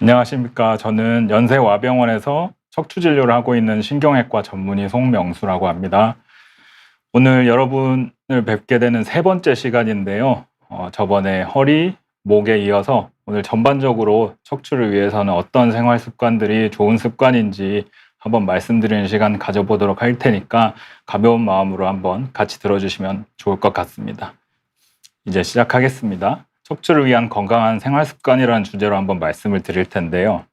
안녕하십니까. 저는 연세와병원에서 척추 진료를 하고 있는 신경외과 전문의 송명수라고 합니다. 오늘 여러분을 뵙게 되는 세 번째 시간인데요. 저번에 허리, 목에 이어서 오늘 전반적으로 척추를 위해서는 어떤 생활 습관들이 좋은 습관인지 한번 말씀드리는 시간 가져보도록 할 테니까 가벼운 마음으로 한번 같이 들어주시면 좋을 것 같습니다. 이제 시작하겠습니다. 척추를 위한 건강한 생활 습관이라는 주제로 한번 말씀을 드릴 텐데요.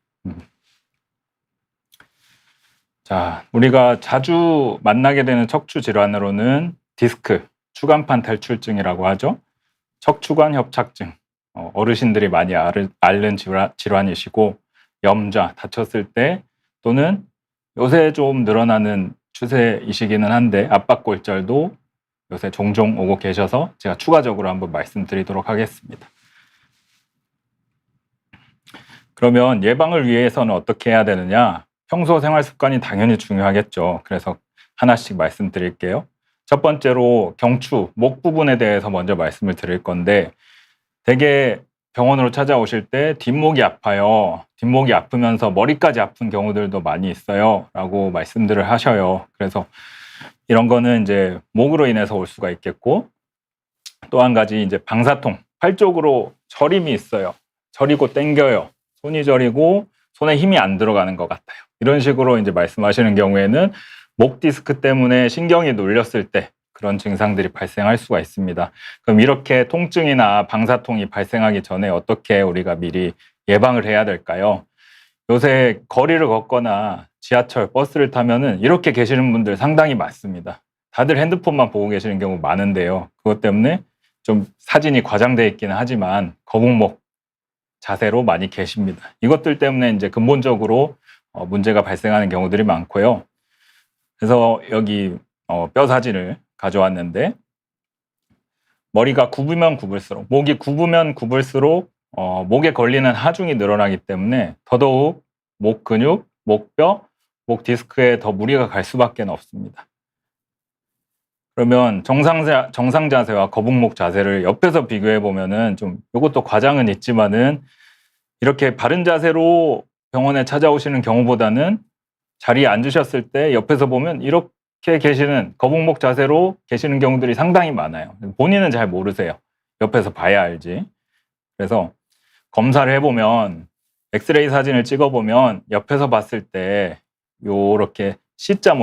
자, 우리가 자주 만나게 되는 척추 질환으로는 디스크, 추간판 탈출증이라고 하죠. 척추관 협착증, 어르신들이 많이 앓는 질환이시고, 염좌, 다쳤을 때 또는 요새 좀 늘어나는 추세이시기는 한데 압박골절도 요새 종종 오고 계셔서 제가 추가적으로 한번 말씀드리도록 하겠습니다. 그러면 예방을 위해서는 어떻게 해야 되느냐? 평소 생활 습관이 당연히 중요하겠죠. 그래서 하나씩 말씀드릴게요. 첫 번째로 경추, 목 부분에 대해서 먼저 말씀을 드릴 건데 대개 병원으로 찾아오실 때 뒷목이 아파요. 뒷목이 아프면서 머리까지 아픈 경우들도 많이 있어요. 라고 말씀들을 하셔요. 그래서 이런 거는 이제 목으로 인해서 올 수가 있겠고 또 한 가지 이제 방사통, 팔 쪽으로 저림이 있어요. 저리고 당겨요. 손이 저리고 손에 힘이 안 들어가는 것 같아요. 이런 식으로 이제 말씀하시는 경우에는 목 디스크 때문에 신경이 눌렸을 때 그런 증상들이 발생할 수가 있습니다. 그럼 이렇게 통증이나 방사통이 발생하기 전에 어떻게 우리가 미리 예방을 해야 될까요? 요새 거리를 걷거나 지하철, 버스를 타면은 이렇게 계시는 분들 상당히 많습니다. 다들 핸드폰만 보고 계시는 경우 많은데요. 그것 때문에 좀 사진이 과장되어 있기는 하지만 거북목 자세로 많이 계십니다. 이것들 때문에 이제 근본적으로 문제가 발생하는 경우들이 많고요. 그래서 여기 뼈 사진을 가져왔는데 머리가 굽으면 굽을수록, 목이 굽으면 굽을수록 목에 걸리는 하중이 늘어나기 때문에 더더욱 목 근육, 목뼈, 목 디스크에 더 무리가 갈 수밖에 없습니다. 그러면 정상 자세와 거북목 자세를 옆에서 비교해 보면은 좀 이것도 과장은 있지만은 이렇게 바른 자세로 병원에 찾아오시는 경우보다는 자리에 앉으셨을 때 옆에서 보면 이렇게 계시는 거북목 자세로 계시는 경우들이 상당히 많아요. 본인은 잘 모르세요. 옆에서 봐야 알지. 그래서 검사를 해보면 엑스레이 사진을 찍어보면 옆에서 봤을 때 요렇게 C자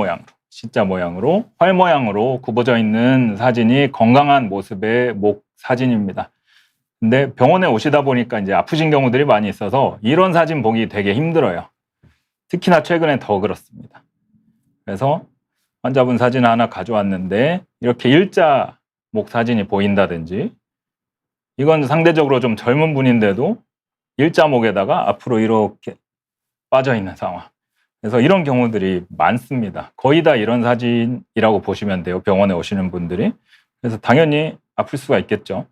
모양으로 활 모양으로 굽어져 있는 사진이 건강한 모습의 목 사진입니다. 근데 병원에 오시다 보니까 이제 아프신 경우들이 많이 있어서 이런 사진 보기 되게 힘들어요. 특히나 최근에 더 그렇습니다. 그래서 환자분 사진 하나 가져왔는데 이렇게 일자 목 사진이 보인다든지 이건 상대적으로 좀 젊은 분인데도 일자 목에다가 앞으로 이렇게 빠져 있는 상황. 그래서 이런 경우들이 많습니다. 거의 다 이런 사진이라고 보시면 돼요. 병원에 오시는 분들이. 그래서 당연히 아플 수가 있겠죠.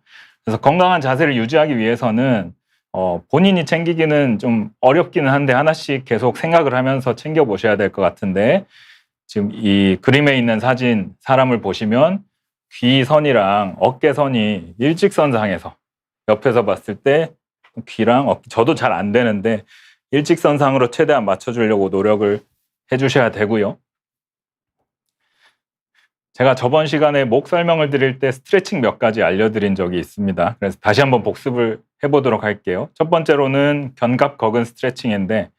그래서 건강한 자세를 유지하기 위해서는 본인이 챙기기는 좀 어렵기는 한데 하나씩 계속 생각을 하면서 챙겨보셔야 될 것 같은데 지금 이 그림에 있는 사진 사람을 보시면 귀선이랑 어깨선이 일직선상에서 옆에서 봤을 때 귀랑 어깨, 저도 잘 안 되는데 일직선상으로 최대한 맞춰주려고 노력을 해주셔야 되고요. 제가 저번 시간에 목 설명을 드릴 때 스트레칭 몇 가지 알려드린 적이 있습니다. 그래서 다시 한번 복습을 해보도록 할게요. 첫 번째로는 견갑거근 스트레칭인데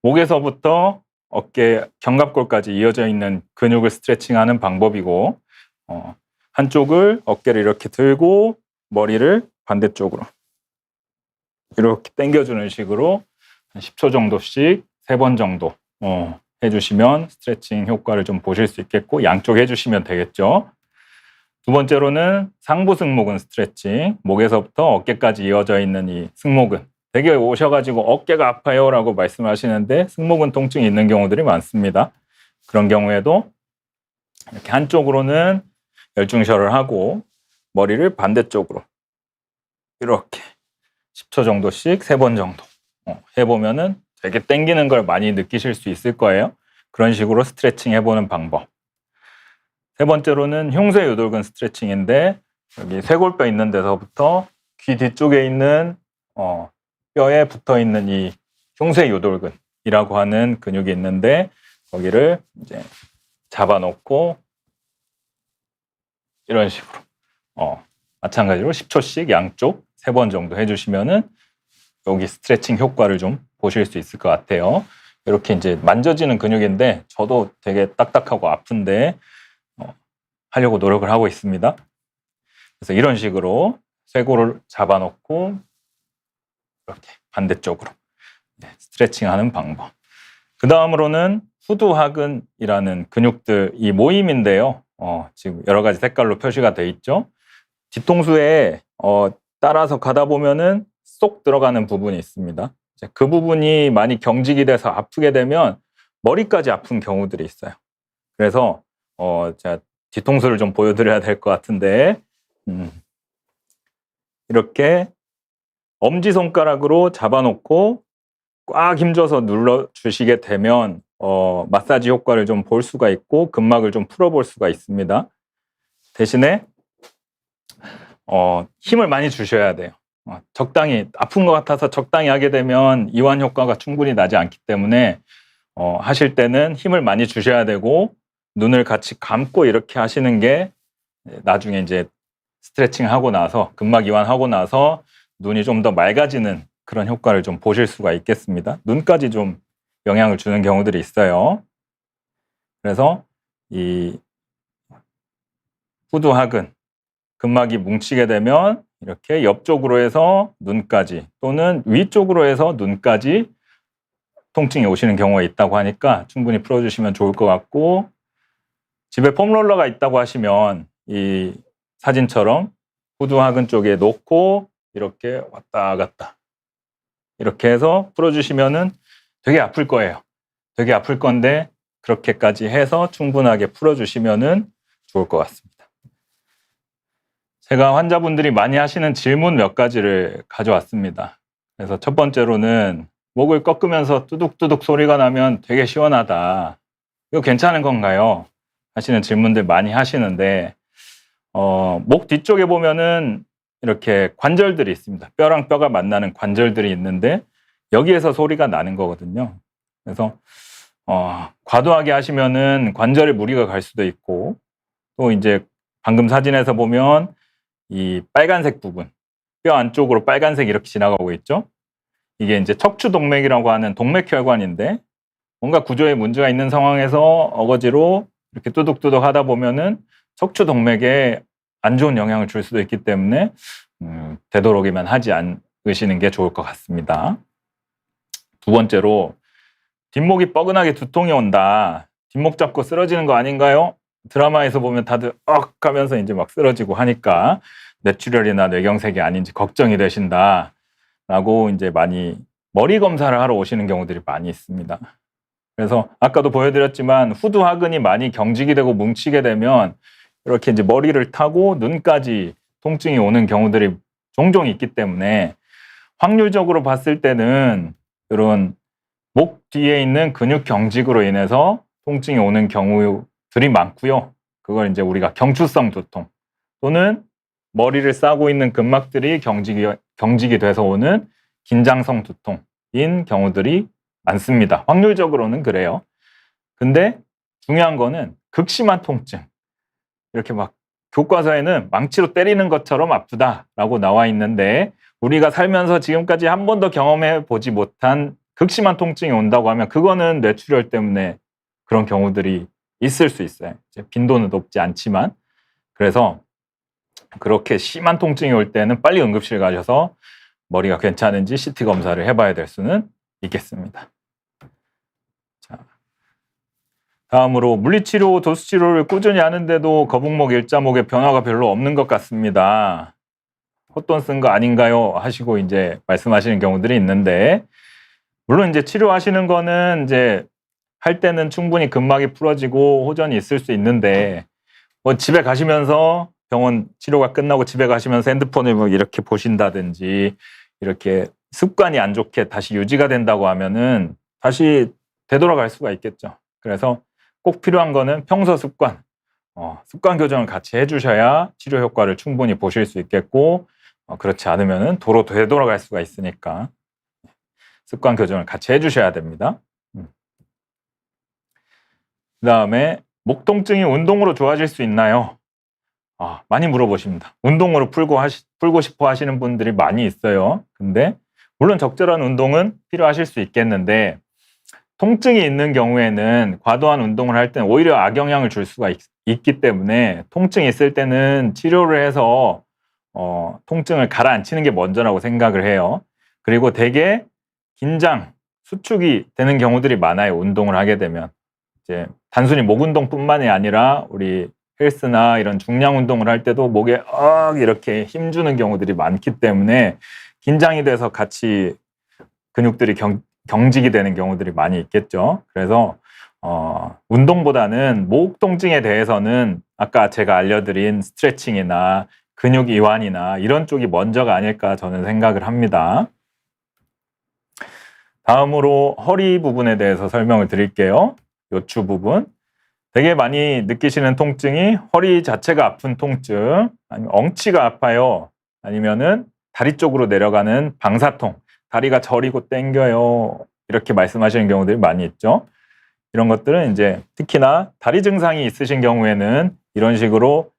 목에서부터 어깨 견갑골까지 이어져 있는 근육을 스트레칭하는 방법이고 한쪽을 어깨를 이렇게 들고 머리를 반대쪽으로 이렇게 당겨주는 식으로 한 10초 정도씩 3번 정도 해주시면 스트레칭 효과를 좀 보실 수 있겠고 양쪽 해주시면 되겠죠. 두 번째로는 상부 승모근 스트레칭, 목에서부터 어깨까지 이어져 있는 이 승모근. 되게 오셔가지고 어깨가 아파요 라고 말씀하시는데 승모근 통증이 있는 경우들이 많습니다. 그런 경우에도 이렇게 한쪽으로는 열중셔를 하고 머리를 반대쪽으로 이렇게 10초 정도씩 3번 정도 해보면은 되게 당기는 걸 많이 느끼실 수 있을 거예요. 그런 식으로 스트레칭 해보는 방법. 세 번째로는 흉쇄 유돌근 스트레칭인데 여기 쇄골뼈 있는 데서부터 귀 뒤쪽에 있는 뼈에 붙어 있는 이 흉쇄유돌근이라고 하는 근육이 있는데 거기를 이제 잡아놓고 이런 식으로 마찬가지로 10초씩 양쪽 3번 정도 해주시면은 여기 스트레칭 효과를 좀 보실 수 있을 것 같아요. 이렇게 이제 만져지는 근육인데 저도 되게 딱딱하고 아픈데 하려고 노력을 하고 있습니다. 그래서 이런 식으로 쇄골을 잡아놓고 이렇게 반대쪽으로 스트레칭하는 방법. 그 다음으로는 후두하근이라는 근육들 이 모임인데요. 지금 여러 가지 색깔로 표시가 돼 있죠. 뒤통수에 따라서 가다 보면은 쏙 들어가는 부분이 있습니다. 그 부분이 많이 경직이 돼서 아프게 되면 머리까지 아픈 경우들이 있어요. 그래서 제가 뒤통수를 좀 보여드려야 될 것 같은데 이렇게 엄지손가락으로 잡아놓고 꽉 힘줘서 눌러주시게 되면 마사지 효과를 좀 볼 수가 있고 근막을 좀 풀어볼 수가 있습니다. 대신에 힘을 많이 주셔야 돼요. 적당히 아픈 것 같아서 적당히 하게 되면 이완 효과가 충분히 나지 않기 때문에 하실 때는 힘을 많이 주셔야 되고 눈을 같이 감고 이렇게 하시는 게 나중에 이제 스트레칭 하고 나서 근막 이완하고 나서 눈이 좀 더 맑아지는 그런 효과를 좀 보실 수가 있겠습니다. 눈까지 좀 영향을 주는 경우들이 있어요. 그래서 이 후두하근 근막이 뭉치게 되면 이렇게 옆쪽으로 해서 눈까지 또는 위쪽으로 해서 눈까지 통증이 오시는 경우가 있다고 하니까 충분히 풀어주시면 좋을 것 같고 집에 폼롤러가 있다고 하시면 이 사진처럼 후두하근 쪽에 놓고 이렇게 왔다 갔다 이렇게 해서 풀어주시면은 되게 아플 거예요. 되게 아플 건데 그렇게까지 해서 충분하게 풀어주시면은 좋을 것 같습니다. 제가 환자분들이 많이 하시는 질문 몇 가지를 가져왔습니다. 그래서 첫 번째로는 목을 꺾으면서 뚜둑뚜둑 소리가 나면 되게 시원하다. 이거 괜찮은 건가요? 하시는 질문들 많이 하시는데 목 뒤쪽에 보면은 이렇게 관절들이 있습니다. 뼈랑 뼈가 만나는 관절들이 있는데 여기에서 소리가 나는 거거든요. 그래서 과도하게 하시면은 관절에 무리가 갈 수도 있고 또 이제 방금 사진에서 보면 이 빨간색 부분, 뼈 안쪽으로 빨간색 이렇게 지나가고 있죠. 이게 이제 척추동맥이라고 하는 동맥혈관인데 뭔가 구조에 문제가 있는 상황에서 어거지로 이렇게 뚜둑뚜둑 하다 보면은 척추동맥에 안 좋은 영향을 줄 수도 있기 때문에 되도록이면 하지 않으시는 게 좋을 것 같습니다. 두 번째로 뒷목이 뻐근하게 두통이 온다. 뒷목 잡고 쓰러지는 거 아닌가요? 드라마에서 보면 다들 하면서 이제 막 쓰러지고 하니까 뇌출혈이나 뇌경색이 아닌지 걱정이 되신다라고 이제 많이 머리 검사를 하러 오시는 경우들이 많이 있습니다. 그래서 아까도 보여드렸지만 후두하근이 많이 경직이 되고 뭉치게 되면 이렇게 이제 머리를 타고 눈까지 통증이 오는 경우들이 종종 있기 때문에 확률적으로 봤을 때는 이런 목 뒤에 있는 근육 경직으로 인해서 통증이 오는 경우들이 많고요. 그걸 이제 우리가 경추성 두통 또는 머리를 싸고 있는 근막들이 경직이 돼서 오는 긴장성 두통인 경우들이 많습니다. 확률적으로는 그래요. 근데 중요한 거는 극심한 통증. 이렇게 막 교과서에는 망치로 때리는 것처럼 아프다라고 나와 있는데 우리가 살면서 지금까지 한 번도 경험해 보지 못한 극심한 통증이 온다고 하면 그거는 뇌출혈 때문에 그런 경우들이 있을 수 있어요. 빈도는 높지 않지만 그래서 그렇게 심한 통증이 올 때는 빨리 응급실 가셔서 머리가 괜찮은지 CT 검사를 해봐야 될 수는 있겠습니다. 자, 다음으로 물리치료, 도수치료를 꾸준히 하는데도 거북목, 일자목에 변화가 별로 없는 것 같습니다. 헛돈 쓴 거 아닌가요? 하시고 이제 말씀하시는 경우들이 있는데 물론 이제 치료하시는 거는 이제 할 때는 충분히 근막이 풀어지고 호전이 있을 수 있는데 뭐 집에 가시면서 병원 치료가 끝나고 집에 가시면서 핸드폰을 뭐 이렇게 보신다든지 이렇게 습관이 안 좋게 다시 유지가 된다고 하면은 다시 되돌아갈 수가 있겠죠. 그래서 꼭 필요한 거는 평소 습관, 습관 교정을 같이 해주셔야 치료 효과를 충분히 보실 수 있겠고 그렇지 않으면은 도로 되돌아갈 수가 있으니까 습관 교정을 같이 해주셔야 됩니다. 그 다음에 목 통증이 운동으로 좋아질 수 있나요? 많이 물어보십니다. 운동으로 풀고 싶어 하시는 분들이 많이 있어요. 근데 물론 적절한 운동은 필요하실 수 있겠는데 통증이 있는 경우에는 과도한 운동을 할 때는 오히려 악영향을 줄 수가 있기 때문에 통증이 있을 때는 치료를 해서 통증을 가라앉히는 게 먼저라고 생각을 해요. 그리고 되게 긴장, 수축이 되는 경우들이 많아요. 운동을 하게 되면. 이제 단순히 목 운동뿐만이 아니라 우리 헬스나 이런 중량 운동을 할 때도 목에 이렇게 힘주는 경우들이 많기 때문에 긴장이 돼서 같이 근육들이 경직이 되는 경우들이 많이 있겠죠. 그래서 운동보다는 목 통증에 대해서는 아까 제가 알려드린 스트레칭이나 근육 이완이나 이런 쪽이 먼저가 아닐까 저는 생각을 합니다. 다음으로 허리 부분에 대해서 설명을 드릴게요. 요추 부분. 되게 많이 느끼시는 통증이 허리 자체가 아픈 통증, 아니면 엉치가 아파요, 아니면은 다리 쪽으로 내려가는 방사통, 다리가 저리고 땡겨요, 이렇게 말씀하시는 경우들이 많이 있죠. 이런 것들은 이제 특히나 다리 증상이 있으신 경우에는 이런 식으로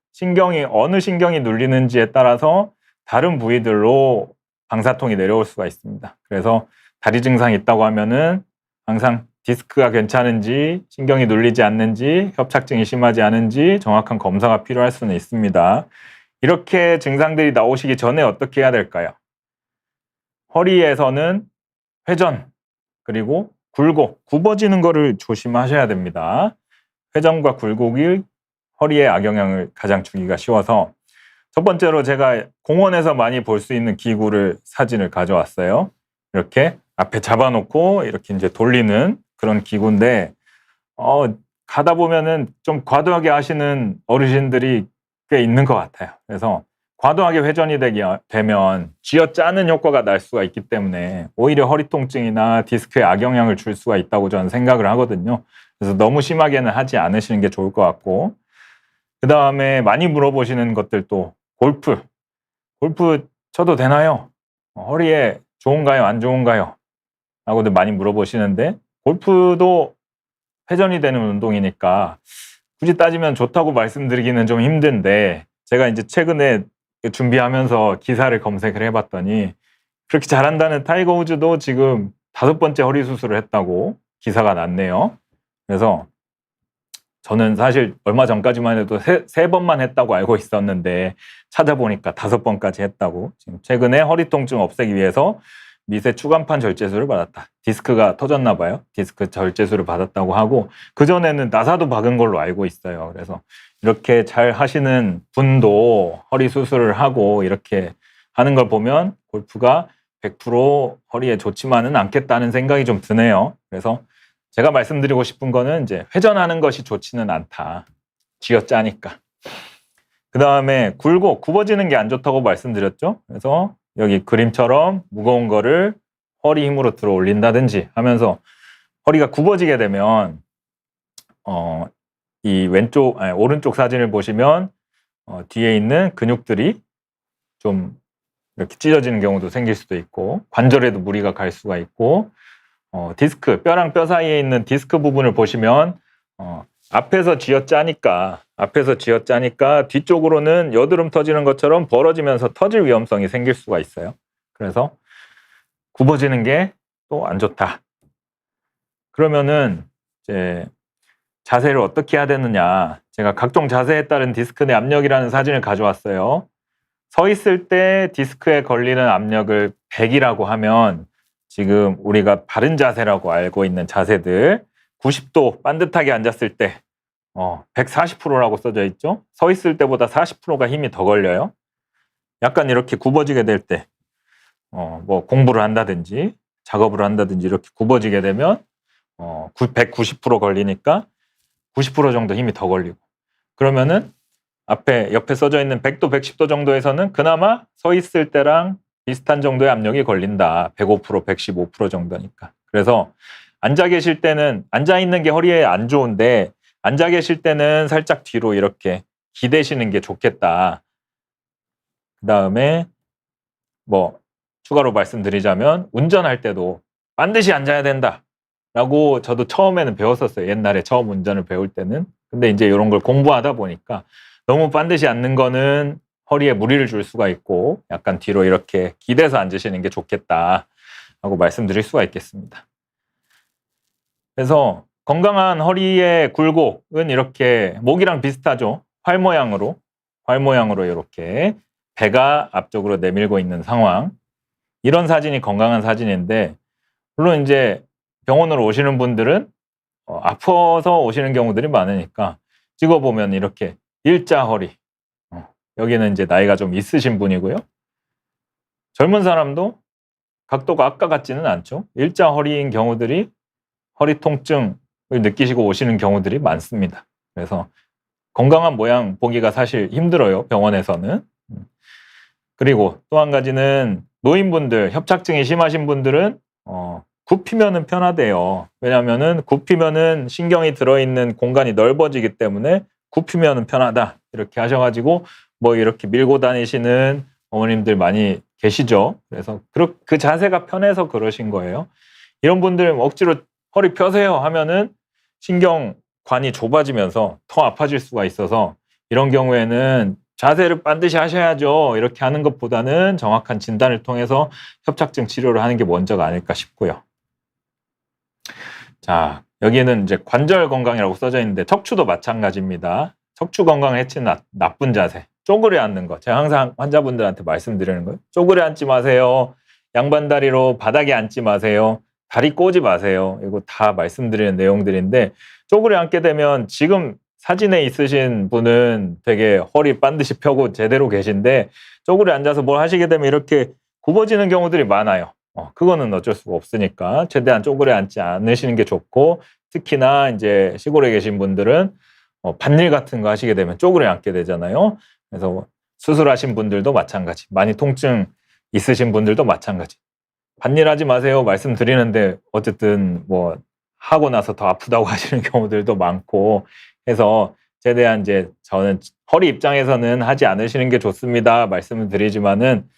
어느 신경이 눌리는지에 따라서 다른 부위들로 방사통이 내려올 수가 있습니다. 그래서 다리 증상이 있다고 하면은 항상 디스크가 괜찮은지, 신경이 눌리지 않는지, 협착증이 심하지 않은지 정확한 검사가 필요할 수는 있습니다. 이렇게 증상들이 나오시기 전에 어떻게 해야 될까요? 허리에서는 회전, 그리고 굴곡, 굽어지는 거를 조심하셔야 됩니다. 회전과 굴곡이 허리에 악영향을 가장 주기가 쉬워서 첫 번째로 제가 공원에서 많이 볼 수 있는 기구를 사진을 가져왔어요. 이렇게 앞에 잡아놓고 이렇게 이제 돌리는 그런 기구인데 가다 보면은 좀 과도하게 하시는 어르신들이 꽤 있는 것 같아요. 그래서 과도하게 회전이 되면 쥐어짜는 효과가 날 수가 있기 때문에 오히려 허리 통증이나 디스크에 악영향을 줄 수가 있다고 저는 생각을 하거든요. 그래서 너무 심하게는 하지 않으시는 게 좋을 것 같고, 그 다음에 많이 물어보시는 것들도 골프 쳐도 되나요? 허리에 좋은가요? 안 좋은가요? 라고도 많이 물어보시는데, 골프도 회전이 되는 운동이니까 굳이 따지면 좋다고 말씀드리기는 좀 힘든데, 제가 이제 최근에 준비하면서 기사를 검색을 해봤더니 그렇게 잘한다는 타이거 우즈도 지금 5번째 허리 수술을 했다고 기사가 났네요. 그래서 저는 사실 얼마 전까지만 해도 3번만 했다고 알고 있었는데 찾아보니까 5번까지 했다고. 지금 최근에 허리 통증 없애기 위해서 미세 추간판 절제술을 받았다. 디스크가 터졌나 봐요. 디스크 절제술을 받았다고 하고, 그전에는 나사도 박은 걸로 알고 있어요. 그래서 이렇게 잘 하시는 분도 허리 수술을 하고 이렇게 하는 걸 보면 골프가 100% 허리에 좋지만은 않겠다는 생각이 좀 드네요. 그래서 제가 말씀드리고 싶은 거는 이제 회전하는 것이 좋지는 않다. 쥐어짜니까. 그 다음에 굽어지는 게 안 좋다고 말씀드렸죠. 그래서 여기 그림처럼 무거운 거를 허리 힘으로 들어 올린다든지 하면서 허리가 굽어지게 되면 이 오른쪽 사진을 보시면 뒤에 있는 근육들이 좀 이렇게 찢어지는 경우도 생길 수도 있고, 관절에도 무리가 갈 수가 있고, 디스크, 뼈랑 뼈 사이에 있는 디스크 부분을 보시면 앞에서 쥐어짜니까 뒤쪽으로는 여드름 터지는 것처럼 벌어지면서 터질 위험성이 생길 수가 있어요. 그래서 굽어지는 게 또 안 좋다. 그러면은 이제 자세를 어떻게 해야 되느냐. 제가 각종 자세에 따른 디스크 내 압력이라는 사진을 가져왔어요. 서 있을 때 디스크에 걸리는 압력을 100이라고 하면 지금 우리가 바른 자세라고 알고 있는 자세들, 90도 반듯하게 앉았을 때 140%라고 써져 있죠. 서 있을 때보다 40%가 힘이 더 걸려요. 약간 이렇게 굽어지게 될 때 뭐 공부를 한다든지 작업을 한다든지 이렇게 굽어지게 되면 190% 걸리니까 90% 정도 힘이 더 걸리고, 그러면은 옆에 써져 있는 100도, 110도 정도에서는 그나마 서 있을 때랑 비슷한 정도의 압력이 걸린다. 105%, 115% 정도니까. 그래서 앉아 계실 때는, 앉아 있는 게 허리에 안 좋은데 앉아 계실 때는 살짝 뒤로 이렇게 기대시는 게 좋겠다. 그 다음에 뭐 추가로 말씀드리자면 운전할 때도 반드시 앉아야 된다라고 저도 처음에는 배웠었어요. 옛날에 처음 운전을 배울 때는. 근데 이제 이런 걸 공부하다 보니까 너무 반드시 앉는 거는 허리에 무리를 줄 수가 있고 약간 뒤로 이렇게 기대서 앉으시는 게 좋겠다라고 말씀드릴 수가 있겠습니다. 그래서 건강한 허리의 굴곡은 이렇게 목이랑 비슷하죠. 활 모양으로 이렇게 배가 앞쪽으로 내밀고 있는 상황. 이런 사진이 건강한 사진인데 물론 이제 병원으로 오시는 분들은 아파서 오시는 경우들이 많으니까 찍어보면 이렇게 일자 허리. 여기는 이제 나이가 좀 있으신 분이고요. 젊은 사람도 각도가 아까 같지는 않죠. 일자 허리인 경우들이 허리 통증을 느끼시고 오시는 경우들이 많습니다. 그래서 건강한 모양 보기가 사실 힘들어요, 병원에서는. 그리고 또 한 가지는 노인분들, 협착증이 심하신 분들은 굽히면은 편하대요. 왜냐하면은 굽히면은 신경이 들어있는 공간이 넓어지기 때문에 굽히면은 편하다. 이렇게 하셔가지고 뭐 이렇게 밀고 다니시는 어머님들 많이 계시죠. 그래서 그 자세가 편해서 그러신 거예요. 이런 분들 억지로 허리 펴세요 하면은 신경관이 좁아지면서 더 아파질 수가 있어서 이런 경우에는 자세를 반드시 하셔야죠. 이렇게 하는 것보다는 정확한 진단을 통해서 협착증 치료를 하는 게 먼저가 아닐까 싶고요. 자, 여기에는 이제 관절 건강이라고 써져 있는데 척추도 마찬가지입니다. 척추 건강을 해치는 나쁜 자세. 쪼그려 앉는 거. 제가 항상 환자분들한테 말씀드리는 거예요. 쪼그려 앉지 마세요. 양반다리로 바닥에 앉지 마세요. 다리 꼬지 마세요. 이거 다 말씀드리는 내용들인데 쪼그려 앉게 되면 지금 사진에 있으신 분은 되게 허리 반드시 펴고 제대로 계신데 쪼그려 앉아서 뭘 하시게 되면 이렇게 굽어지는 경우들이 많아요. 그거는 어쩔 수가 없으니까 최대한 쪼그려 앉지 않으시는 게 좋고 특히나 이제 시골에 계신 분들은 밭일 같은 거 하시게 되면 쪼그려 앉게 되잖아요. 그래서 수술하신 분들도 마찬가지, 많이 통증 있으신 분들도 마찬가지. 밭일 하지 마세요 말씀드리는데 어쨌든 뭐 하고 나서 더 아프다고 하시는 경우들도 많고 해서 최대한 이제 저는 허리 입장에서는 하지 않으시는 게 좋습니다 말씀을 드리지만은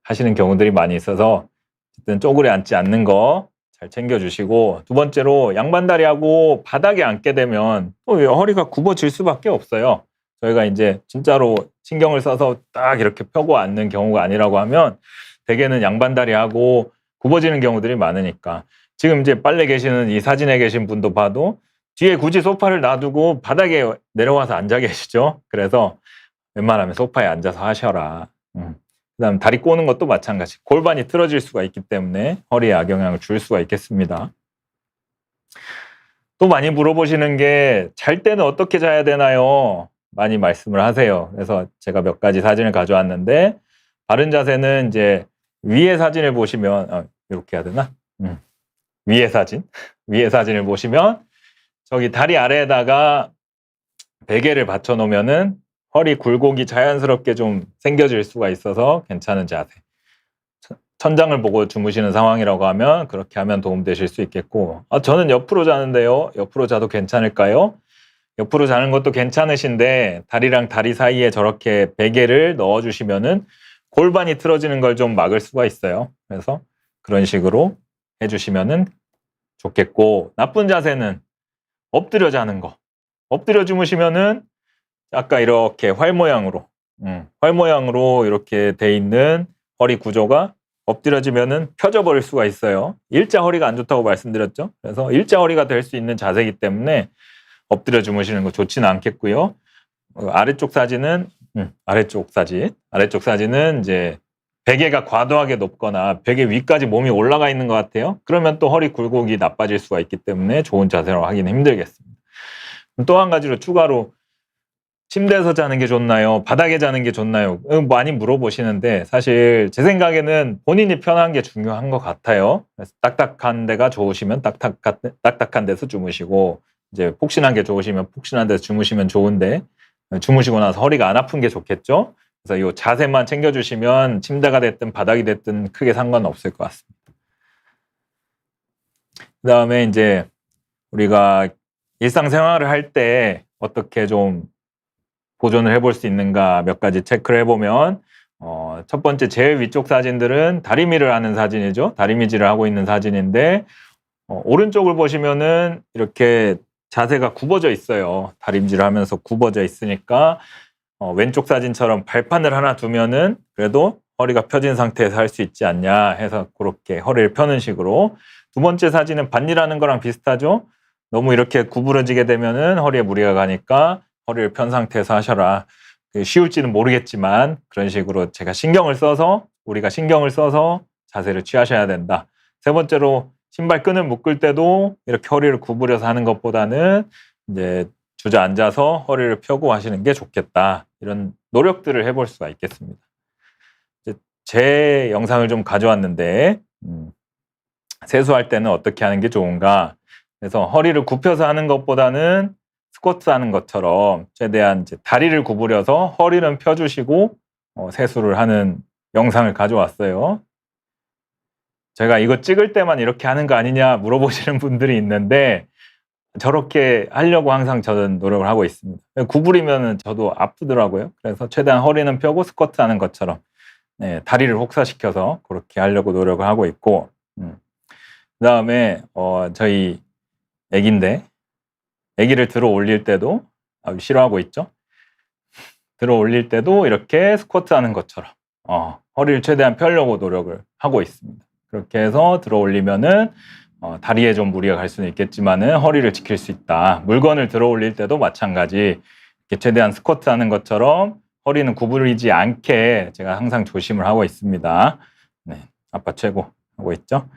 하시는 경우들이 많이 있어서 어쨌든 쪼그려 앉지 않는 거 잘 챙겨주시고 두 번째로 양반다리하고 바닥에 앉게 되면 또 허리가 굽어질 수밖에 없어요. 저희가 이제 진짜로 신경을 써서 딱 이렇게 펴고 앉는 경우가 아니라고 하면 대개는 양반다리하고 굽어지는 경우들이 많으니까 지금 이제 빨래 계시는 이 사진에 계신 분도 봐도 뒤에 굳이 소파를 놔두고 바닥에 내려와서 앉아 계시죠. 그래서 웬만하면 소파에 앉아서 하셔라. 그다음 다리 꼬는 것도 마찬가지. 골반이 틀어질 수가 있기 때문에 허리에 악영향을 줄 수가 있겠습니다. 또 많이 물어보시는 게 잘 때는 어떻게 자야 되나요? 많이 말씀을 하세요. 그래서 제가 몇 가지 사진을 가져왔는데 바른 자세는 이제 위에 사진을 보시면 이렇게 해야 되나? 위에 사진을 보시면 저기 다리 아래에다가 베개를 받쳐 놓으면은 허리 굴곡이 자연스럽게 좀 생겨질 수가 있어서 괜찮은 자세. 천장을 보고 주무시는 상황이라고 하면 그렇게 하면 도움되실 수 있겠고 저는 옆으로 자는데요. 옆으로 자도 괜찮을까요? 옆으로 자는 것도 괜찮으신데 다리랑 다리 사이에 저렇게 베개를 넣어주시면은 골반이 틀어지는 걸 좀 막을 수가 있어요. 그래서 그런 식으로 해주시면은 좋겠고 나쁜 자세는 엎드려 자는 거. 엎드려 주무시면은 아까 이렇게 활 모양으로 이렇게 돼 있는 허리 구조가 엎드려지면은 펴져 버릴 수가 있어요. 일자 허리가 안 좋다고 말씀드렸죠. 그래서 일자 허리가 될 수 있는 자세이기 때문에 엎드려 주무시는 거 좋지는 않겠고요. 아래쪽 사진은 이제 베개가 과도하게 높거나 베개 위까지 몸이 올라가 있는 것 같아요. 그러면 또 허리 굴곡이 나빠질 수가 있기 때문에 좋은 자세로 하기는 힘들겠습니다. 또 한 가지로 추가로 침대에서 자는 게 좋나요? 바닥에 자는 게 좋나요? 많이 물어보시는데 사실 제 생각에는 본인이 편한 게 중요한 것 같아요. 그래서 딱딱한 데가 좋으시면 딱딱한 데서 주무시고 이제 폭신한 게 좋으시면 폭신한 데서 주무시면 좋은데 주무시고 나서 허리가 안 아픈 게 좋겠죠? 그래서 이 자세만 챙겨주시면 침대가 됐든 바닥이 됐든 크게 상관없을 것 같습니다. 그 다음에 이제 우리가 일상생활을 할 때 어떻게 좀 보존을 해볼 수 있는가 몇 가지 체크를 해보면 첫 번째 제일 위쪽 사진들은 다리미를 하는 사진이죠. 다리미질을 하고 있는 사진인데 오른쪽을 보시면은 이렇게 자세가 굽어져 있어요. 다림질을 하면서 굽어져 있으니까 왼쪽 사진처럼 발판을 하나 두면은 그래도 허리가 펴진 상태에서 할 수 있지 않냐 해서 그렇게 허리를 펴는 식으로. 두 번째 사진은 반일하는 거랑 비슷하죠. 너무 이렇게 구부러지게 되면은 허리에 무리가 가니까 허리를 편 상태에서 하셔라. 쉬울지는 모르겠지만 그런 식으로 우리가 신경을 써서 자세를 취하셔야 된다. 세 번째로 신발 끈을 묶을 때도 이렇게 허리를 구부려서 하는 것보다는 이제 주저앉아서 허리를 펴고 하시는 게 좋겠다. 이런 노력들을 해볼 수가 있겠습니다. 제 영상을 좀 가져왔는데 세수할 때는 어떻게 하는 게 좋은가? 그래서 허리를 굽혀서 하는 것보다는 스쿼트 하는 것처럼 최대한 이제 다리를 구부려서 허리는 펴주시고 세수를 하는 영상을 가져왔어요. 제가 이거 찍을 때만 이렇게 하는 거 아니냐 물어보시는 분들이 있는데 저렇게 하려고 항상 저는 노력을 하고 있습니다. 구부리면 저도 아프더라고요. 그래서 최대한 허리는 펴고 스쿼트 하는 것처럼 다리를 혹사시켜서 그렇게 하려고 노력을 하고 있고, 그 다음에 저희 애기를 들어 올릴 때도 싫어하고 있죠. 들어 올릴 때도 이렇게 스쿼트 하는 것처럼 허리를 최대한 펴려고 노력을 하고 있습니다. 그렇게 해서 들어 올리면은 다리에 좀 무리가 갈 수는 있겠지만은 허리를 지킬 수 있다. 물건을 들어 올릴 때도 마찬가지 이렇게 최대한 스쿼트 하는 것처럼 허리는 구부리지 않게 제가 항상 조심을 하고 있습니다. 네, 아빠 최고 하고 있죠.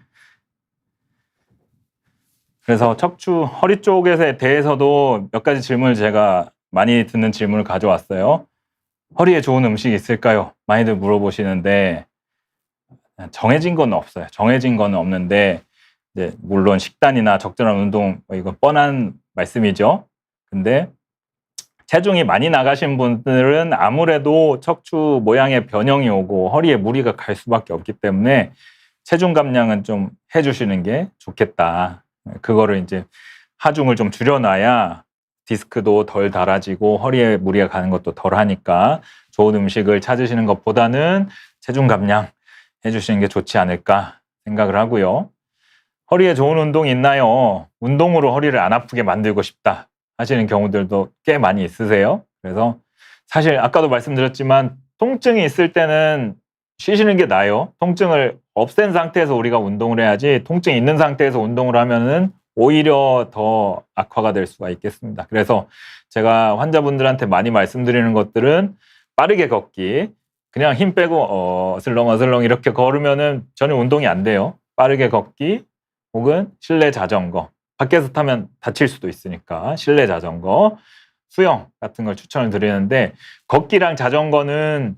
그래서 척추 허리 쪽에 대해서도 몇 가지 질문을 제가 많이 듣는 질문을 가져왔어요. 허리에 좋은 음식이 있을까요? 많이들 물어보시는데 정해진 건 없어요. 정해진 건 없는데 이제 물론 식단이나 적절한 운동 이건 뻔한 말씀이죠. 근데 체중이 많이 나가신 분들은 아무래도 척추 모양의 변형이 오고 허리에 무리가 갈 수밖에 없기 때문에 체중 감량은 좀 해주시는 게 좋겠다. 그거를 이제 하중을 좀 줄여놔야 디스크도 덜 달아지고 허리에 무리가 가는 것도 덜 하니까 좋은 음식을 찾으시는 것보다는 체중 감량 해주시는 게 좋지 않을까 생각을 하고요. 허리에 좋은 운동이 있나요? 운동으로 허리를 안 아프게 만들고 싶다 하시는 경우들도 꽤 많이 있으세요. 그래서 사실 아까도 말씀드렸지만 통증이 있을 때는 쉬시는 게 나아요. 통증을 없앤 상태에서 우리가 운동을 해야지 통증이 있는 상태에서 운동을 하면은 오히려 더 악화가 될 수가 있겠습니다. 그래서 제가 환자분들한테 많이 말씀드리는 것들은 빠르게 걷기, 그냥 힘 빼고 어슬렁어슬렁 이렇게 걸으면은 전혀 운동이 안 돼요. 빠르게 걷기 혹은 실내 자전거, 밖에서 타면 다칠 수도 있으니까 실내 자전거, 수영 같은 걸 추천을 드리는데 걷기랑 자전거는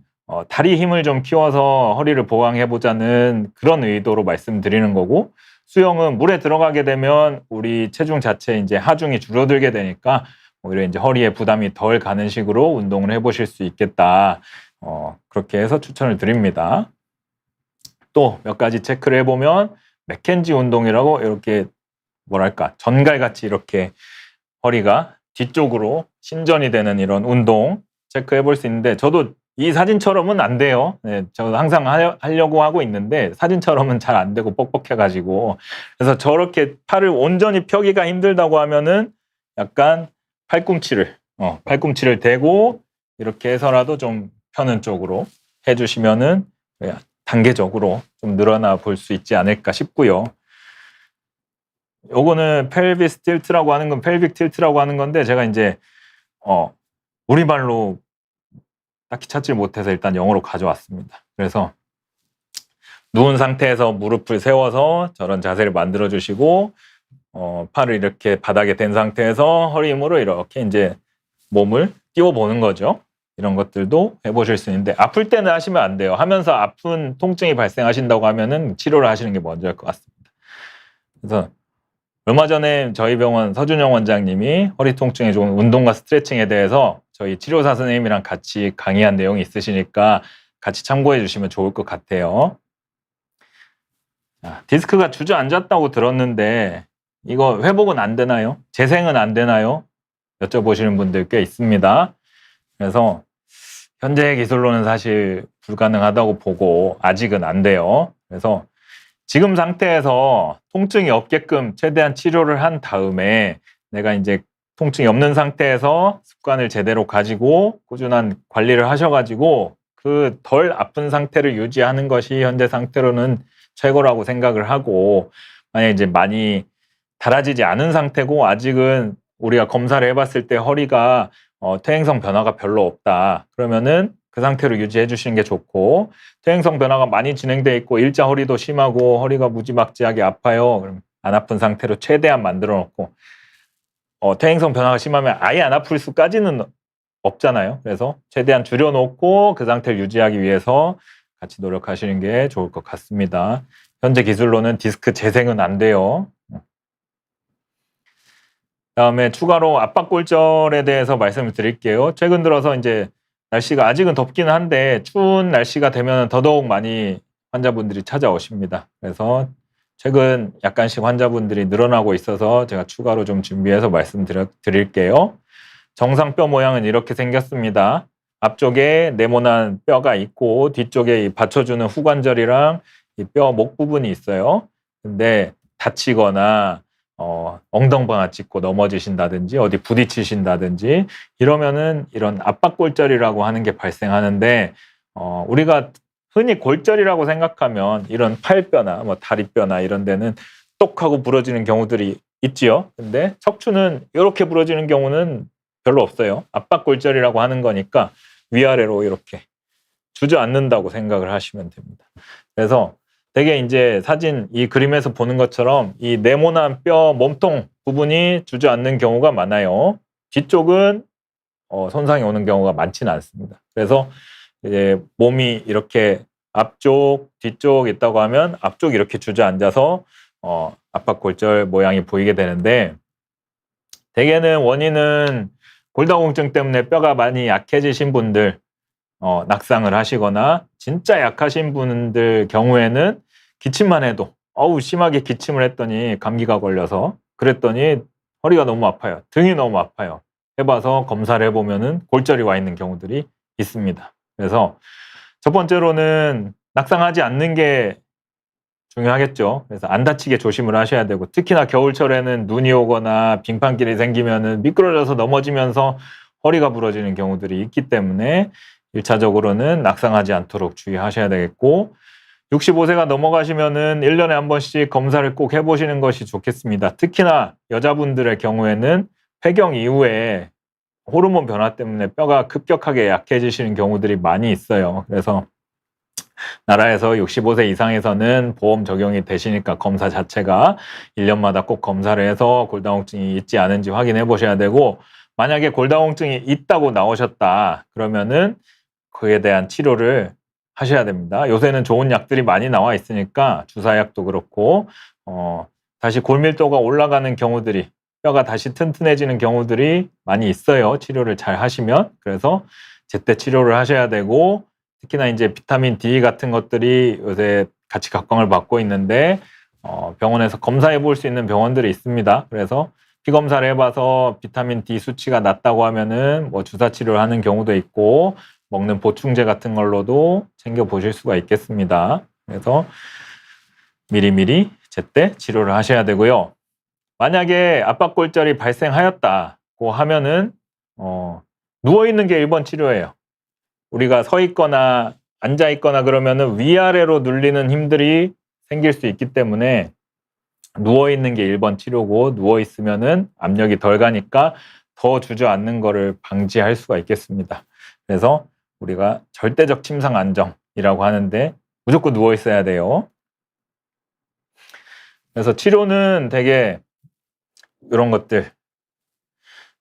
다리 힘을 좀 키워서 허리를 보강해보자는 그런 의도로 말씀드리는 거고, 수영은 물에 들어가게 되면 우리 체중 자체 이제 하중이 줄어들게 되니까 오히려 이제 허리에 부담이 덜 가는 식으로 운동을 해보실 수 있겠다. 그렇게 해서 추천을 드립니다. 또 몇 가지 체크를 해보면 맥켄지 운동이라고 이렇게 뭐랄까 전갈같이 이렇게 허리가 뒤쪽으로 신전이 되는 이런 운동 체크해 볼 수 있는데 저도 이 사진처럼은 안 돼요. 네, 저도 항상 하려고 하고 있는데 사진처럼은 잘 안 되고 뻑뻑해가지고 그래서 저렇게 팔을 온전히 펴기가 힘들다고 하면은 약간 팔꿈치를 대고 이렇게 해서라도 좀 펴는 쪽으로 해주시면은 단계적으로 좀 늘어나 볼 수 있지 않을까 싶고요. 요거는 펠비스 틸트라고 하는 건 펠빅 틸트라고 하는 건데 제가 이제 우리말로 딱히 찾지 못해서 일단 영어로 가져왔습니다. 그래서 누운 상태에서 무릎을 세워서 저런 자세를 만들어 주시고 팔을 이렇게 바닥에 댄 상태에서 허리 힘으로 이렇게 이제 몸을 띄워 보는 거죠. 이런 것들도 해보실 수 있는데 아플 때는 하시면 안 돼요. 하면서 아픈 통증이 발생하신다고 하면은 치료를 하시는 게 먼저일 것 같습니다. 그래서 얼마 전에 저희 병원 서준영 원장님이 허리 통증에 좋은 운동과 스트레칭에 대해서 저희 치료사 선생님이랑 같이 강의한 내용이 있으시니까 같이 참고해 주시면 좋을 것 같아요. 디스크가 주저앉았다고 들었는데 이거 회복은 안 되나요? 재생은 안 되나요? 여쭤보시는 분들 꽤 있습니다. 그래서 현재 기술로는 사실 불가능하다고 보고 아직은 안 돼요. 그래서 지금 상태에서 통증이 없게끔 최대한 치료를 한 다음에 내가 이제 통증이 없는 상태에서 습관을 제대로 가지고 꾸준한 관리를 하셔가지고 그 덜 아픈 상태를 유지하는 것이 현재 상태로는 최고라고 생각을 하고, 만약에 이제 많이 달아지지 않은 상태고 아직은 우리가 검사를 해봤을 때 허리가 퇴행성 변화가 별로 없다, 그러면은 그 상태로 유지해 주시는 게 좋고, 퇴행성 변화가 많이 진행돼 있고 일자 허리도 심하고 허리가 무지막지하게 아파요, 그럼 안 아픈 상태로 최대한 만들어 놓고, 퇴행성 변화가 심하면 아예 안 아플 수까지는 없잖아요. 그래서 최대한 줄여놓고 그 상태를 유지하기 위해서 같이 노력하시는 게 좋을 것 같습니다. 현재 기술로는 디스크 재생은 안 돼요. 다음에 추가로 압박골절에 대해서 말씀을 드릴게요. 최근 들어서 이제 날씨가 아직은 덥기는 한데 추운 날씨가 되면 더더욱 많이 환자분들이 찾아오십니다. 그래서 최근 약간씩 환자분들이 늘어나고 있어서 제가 추가로 좀 준비해서 말씀드릴게요. 정상 뼈 모양은 이렇게 생겼습니다. 앞쪽에 네모난 뼈가 있고 뒤쪽에 이 받쳐주는 후관절이랑 이 뼈 목 부분이 있어요. 근데 다치거나 엉덩방아 찍고 넘어지신다든지 어디 부딪히신다든지 이러면은 이런 압박골절이라고 하는 게 발생하는데, 우리가 흔히 골절이라고 생각하면 이런 팔뼈나 뭐 다리뼈나 이런 데는 똑 하고 부러지는 경우들이 있지요. 근데 척추는 이렇게 부러지는 경우는 별로 없어요. 압박골절이라고 하는 거니까 위아래로 이렇게 주저앉는다고 생각을 하시면 됩니다. 그래서 되게 이제 사진 이 그림에서 보는 것처럼 이 네모난 뼈 몸통 부분이 주저앉는 경우가 많아요. 뒤쪽은 손상이 오는 경우가 많지는 않습니다. 그래서 이제 몸이 이렇게 앞쪽, 뒤쪽 있다고 하면 앞쪽이 이렇게 주저앉아서 압박골절 모양이 보이게 되는데, 대개는 원인은 골다공증 때문에 뼈가 많이 약해지신 분들, 낙상을 하시거나 진짜 약하신 분들 경우에는 기침만 해도 심하게 기침을 했더니 감기가 걸려서 그랬더니 허리가 너무 아파요, 등이 너무 아파요, 해봐서 검사를 해보면은 골절이 와 있는 경우들이 있습니다. 그래서 첫 번째로는 낙상하지 않는 게 중요하겠죠. 그래서 안 다치게 조심을 하셔야 되고, 특히나 겨울철에는 눈이 오거나 빙판길이 생기면은 미끄러져서 넘어지면서 허리가 부러지는 경우들이 있기 때문에 1차적으로는 낙상하지 않도록 주의하셔야 되겠고, 65세가 넘어가시면은 1년에 한 번씩 검사를 꼭 해보시는 것이 좋겠습니다. 특히나 여자분들의 경우에는 폐경 이후에 호르몬 변화 때문에 뼈가 급격하게 약해지시는 경우들이 많이 있어요. 그래서 나라에서 65세 이상에서는 보험 적용이 되시니까 검사 자체가 1년마다 꼭 검사를 해서 골다공증이 있지 않은지 확인해 보셔야 되고, 만약에 골다공증이 있다고 나오셨다 그러면은 그에 대한 치료를 하셔야 됩니다. 요새는 좋은 약들이 많이 나와 있으니까 주사약도 그렇고 다시 골밀도가 올라가는 경우들이, 뼈가 다시 튼튼해지는 경우들이 많이 있어요, 치료를 잘 하시면. 그래서 제때 치료를 하셔야 되고, 특히나 이제 비타민 D 같은 것들이 요새 같이 각광을 받고 있는데 병원에서 검사해 볼 수 있는 병원들이 있습니다. 그래서 피 검사를 해봐서 비타민 D 수치가 낮다고 하면은 뭐 주사 치료를 하는 경우도 있고 먹는 보충제 같은 걸로도 챙겨 보실 수가 있겠습니다. 그래서 미리미리 제때 치료를 하셔야 되고요. 만약에 압박골절이 발생하였다고 하면은 누워 있는 게 1번 치료예요. 우리가 서 있거나 앉아 있거나 그러면은 위아래로 눌리는 힘들이 생길 수 있기 때문에 누워 있는 게 1번 치료고, 누워 있으면은 압력이 덜 가니까 더 주저앉는 거를 방지할 수가 있겠습니다. 그래서 우리가 절대적 침상 안정이라고 하는데 무조건 누워 있어야 돼요. 그래서 치료는 되게 이런 것들.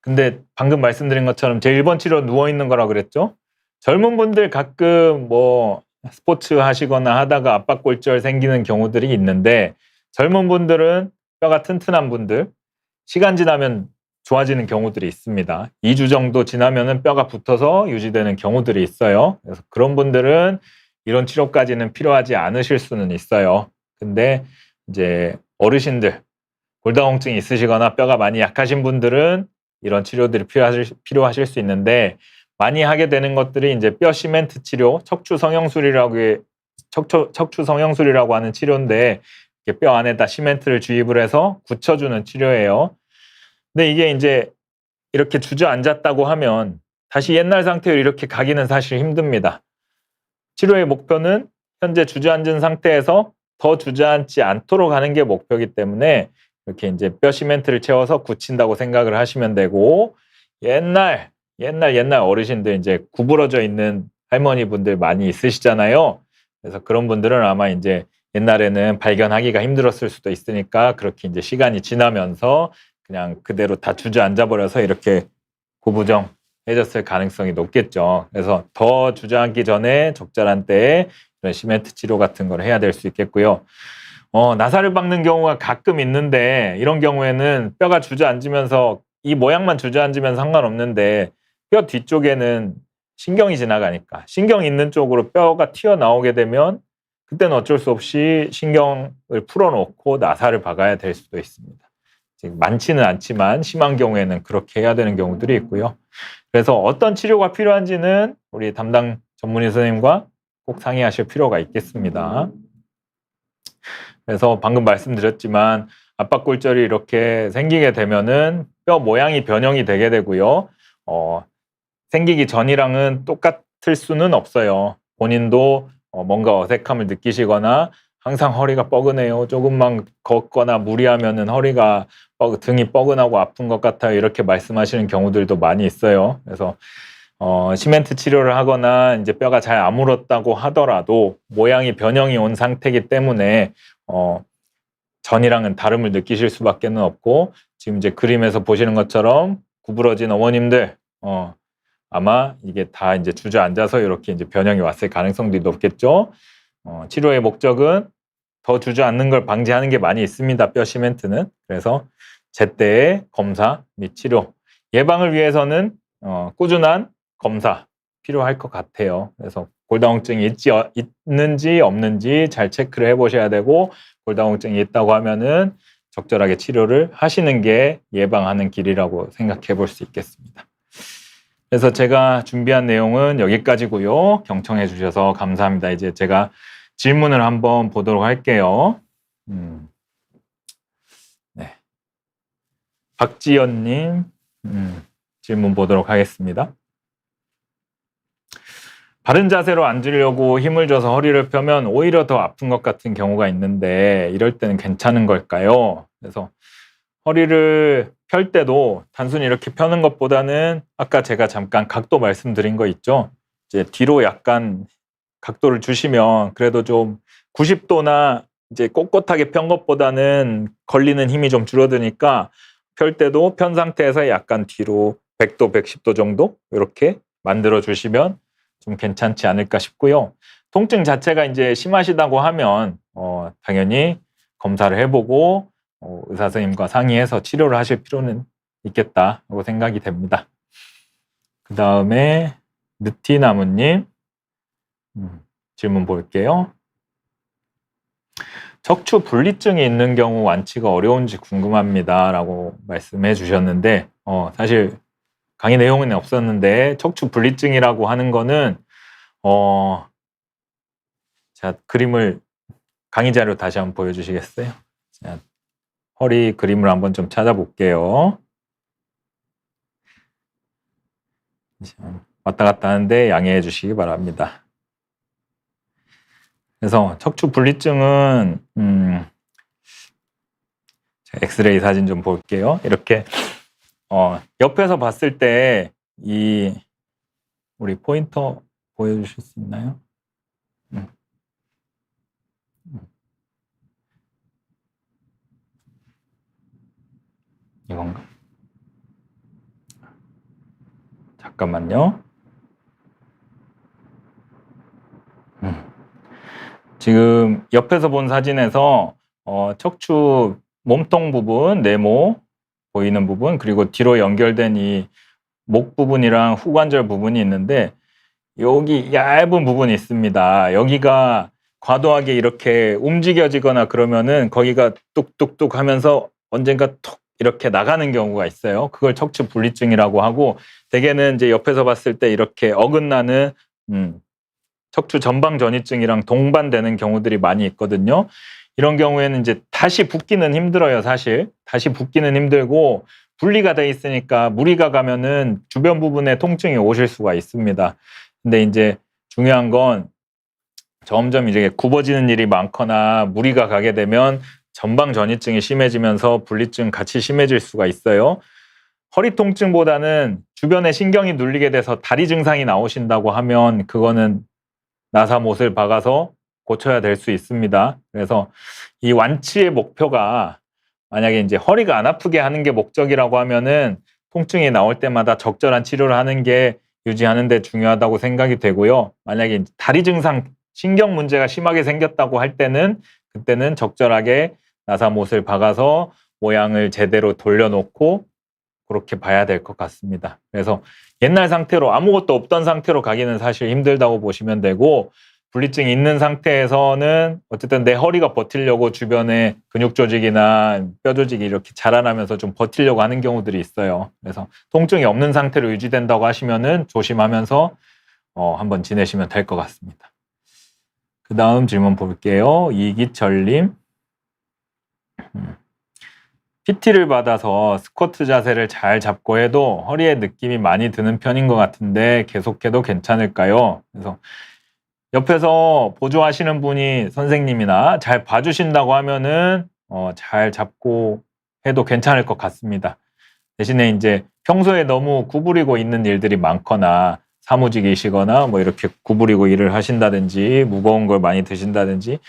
근데 방금 말씀드린 것처럼 제 1번 치료 누워 있는 거라 그랬죠? 젊은 분들 가끔 뭐 스포츠 하시거나 하다가 압박골절 생기는 경우들이 있는데, 젊은 분들은 뼈가 튼튼한 분들 시간 지나면 좋아지는 경우들이 있습니다. 2주 정도 지나면은 뼈가 붙어서 유지되는 경우들이 있어요. 그래서 그런 분들은 이런 치료까지는 필요하지 않으실 수는 있어요. 근데 이제 어르신들, 골다공증이 있으시거나 뼈가 많이 약하신 분들은 이런 치료들이 필요하실 수 있는데, 많이 하게 되는 것들이 이제 뼈 시멘트 치료, 척추 성형술이라고 하는 치료인데, 뼈 안에다 시멘트를 주입을 해서 굳혀주는 치료예요. 근데 이게 이제 이렇게 주저앉았다고 하면 다시 옛날 상태로 이렇게 가기는 사실 힘듭니다. 치료의 목표는 현재 주저앉은 상태에서 더 주저앉지 않도록 하는 게 목표이기 때문에 이렇게 이제 뼈 시멘트를 채워서 굳힌다고 생각을 하시면 되고, 옛날 어르신들 이제 구부러져 있는 할머니 분들 많이 있으시잖아요. 그래서 그런 분들은 아마 이제 옛날에는 발견하기가 힘들었을 수도 있으니까 그렇게 이제 시간이 지나면서 그냥 그대로 다 주저앉아 버려서 이렇게 고부정해졌을 가능성이 높겠죠. 그래서 더 주저앉기 전에 적절한 때에 이런 시멘트 치료 같은 걸 해야 될 수 있겠고요. 나사를 박는 경우가 가끔 있는데, 이런 경우에는 뼈가 주저앉으면서 이 모양만 주저앉으면 상관없는데 뼈 뒤쪽에는 신경이 지나가니까 신경 있는 쪽으로 뼈가 튀어나오게 되면 그때는 어쩔 수 없이 신경을 풀어놓고 나사를 박아야 될 수도 있습니다. 많지는 않지만 심한 경우에는 그렇게 해야 되는 경우들이 있고요. 그래서 어떤 치료가 필요한지는 우리 담당 전문의 선생님과 꼭 상의하실 필요가 있겠습니다. 그래서 방금 말씀드렸지만 압박골절이 이렇게 생기게 되면은 뼈 모양이 변형이 되게 되고요. 생기기 전이랑은 똑같을 수는 없어요. 본인도 뭔가 어색함을 느끼시거나 항상 허리가 뻐근해요, 조금만 걷거나 무리하면은 허리가 등이 뻐근하고 아픈 것 같아요, 이렇게 말씀하시는 경우들도 많이 있어요. 그래서 시멘트 치료를 하거나 이제 뼈가 잘 아물었다고 하더라도 모양이 변형이 온 상태이기 때문에 전이랑은 다름을 느끼실 수밖에 없고, 지금 이제 그림에서 보시는 것처럼 구부러진 어머님들 아마 이게 다 이제 주저앉아서 이렇게 이제 변형이 왔을 가능성도 높겠죠. 치료의 목적은 더 주저앉는 걸 방지하는 게 많이 있습니다, 뼈 시멘트는. 그래서 제때의 검사 및 치료, 예방을 위해서는 꾸준한 검사 필요할 것 같아요. 그래서 골다공증이 있는지 없는지 잘 체크를 해보셔야 되고, 골다공증이 있다고 하면은 적절하게 치료를 하시는 게 예방하는 길이라고 생각해 볼 수 있겠습니다. 그래서 제가 준비한 내용은 여기까지고요. 경청해 주셔서 감사합니다. 이제 제가 질문을 한번 보도록 할게요. 네. 박지연님 질문 보도록 하겠습니다. 바른 자세로 앉으려고 힘을 줘서 허리를 펴면 오히려 더 아픈 것 같은 경우가 있는데, 이럴 때는 괜찮은 걸까요? 그래서 허리를 펼 때도 단순히 이렇게 펴는 것보다는 아까 제가 잠깐 각도 말씀드린 거 있죠? 이제 뒤로 약간 각도를 주시면 그래도 좀 90도나 이제 꼿꼿하게 편 것보다는 걸리는 힘이 좀 줄어드니까 펼 때도 편 상태에서 약간 뒤로 100도, 110도 정도 이렇게 만들어 주시면 좀 괜찮지 않을까 싶고요. 통증 자체가 이제 심하시다고 하면 당연히 검사를 해보고 의사 선생님과 상의해서 치료를 하실 필요는 있겠다고 생각이 됩니다. 그 다음에 느티나무님 질문 볼게요. 척추 분리증이 있는 경우 완치가 어려운지 궁금합니다 라고 말씀해 주셨는데, 사실 강의 내용은 없었는데 척추 분리증이라고 하는 거는 자, 그림을 강의 자료 다시 한번 보여주시겠어요? 자, 허리 그림을 한번 좀 찾아볼게요. 왔다 갔다 하는데 양해해 주시기 바랍니다. 그래서 척추 분리증은 엑스레이 사진 좀 볼게요. 이렇게 옆에서 봤을 때 우리 포인터 보여주실 수 있나요? 이건가? 잠깐만요. 지금 옆에서 본 사진에서 척추 몸통 부분, 네모 보이는 부분, 그리고 뒤로 연결된 이 목 부분이랑 후관절 부분이 있는데, 여기 얇은 부분이 있습니다. 여기가 과도하게 이렇게 움직여지거나 그러면은 거기가 뚝뚝뚝 하면서 언젠가 톡 이렇게 나가는 경우가 있어요. 그걸 척추 분리증이라고 하고, 대개는 이제 옆에서 봤을 때 이렇게 어긋나는 척추 전방 전이증이랑 동반되는 경우들이 많이 있거든요. 이런 경우에는 이제 다시 붓기는 힘들어요, 사실. 다시 붓기는 힘들고 분리가 돼 있으니까 무리가 가면은 주변 부분에 통증이 오실 수가 있습니다. 근데 이제 중요한 건 점점 이제 굽어지는 일이 많거나 무리가 가게 되면 전방 전이증이 심해지면서 분리증 같이 심해질 수가 있어요. 허리 통증보다는 주변에 신경이 눌리게 돼서 다리 증상이 나오신다고 하면 그거는 나사못을 박아서 고쳐야 될 수 있습니다. 그래서 이 완치의 목표가 만약에 이제 허리가 안 아프게 하는 게 목적이라고 하면은 통증이 나올 때마다 적절한 치료를 하는 게 유지하는 데 중요하다고 생각이 되고요. 만약에 다리 증상, 신경 문제가 심하게 생겼다고 할 때는 그때는 적절하게 나사못을 박아서 모양을 제대로 돌려놓고 그렇게 봐야 될 것 같습니다. 그래서 옛날 상태로 아무것도 없던 상태로 가기는 사실 힘들다고 보시면 되고, 분리증이 있는 상태에서는 어쨌든 내 허리가 버티려고 주변에 근육 조직이나 뼈 조직이 이렇게 자라나면서 좀 버티려고 하는 경우들이 있어요. 그래서 통증이 없는 상태로 유지된다고 하시면은 조심하면서 한번 지내시면 될 것 같습니다. 그 다음 질문 볼게요. 이기철님. PT를 받아서 스쿼트 자세를 잘 잡고 해도 허리에 느낌이 많이 드는 편인 것 같은데 계속해도 괜찮을까요? 그래서 옆에서 보조하시는 분이 선생님이나 잘 봐주신다고 하면은 잘 잡고 해도 괜찮을 것 같습니다. 대신에 이제 평소에 너무 구부리고 있는 일들이 많거나 사무직이시거나 뭐 이렇게 구부리고 일을 하신다든지 무거운 걸 많이 드신다든지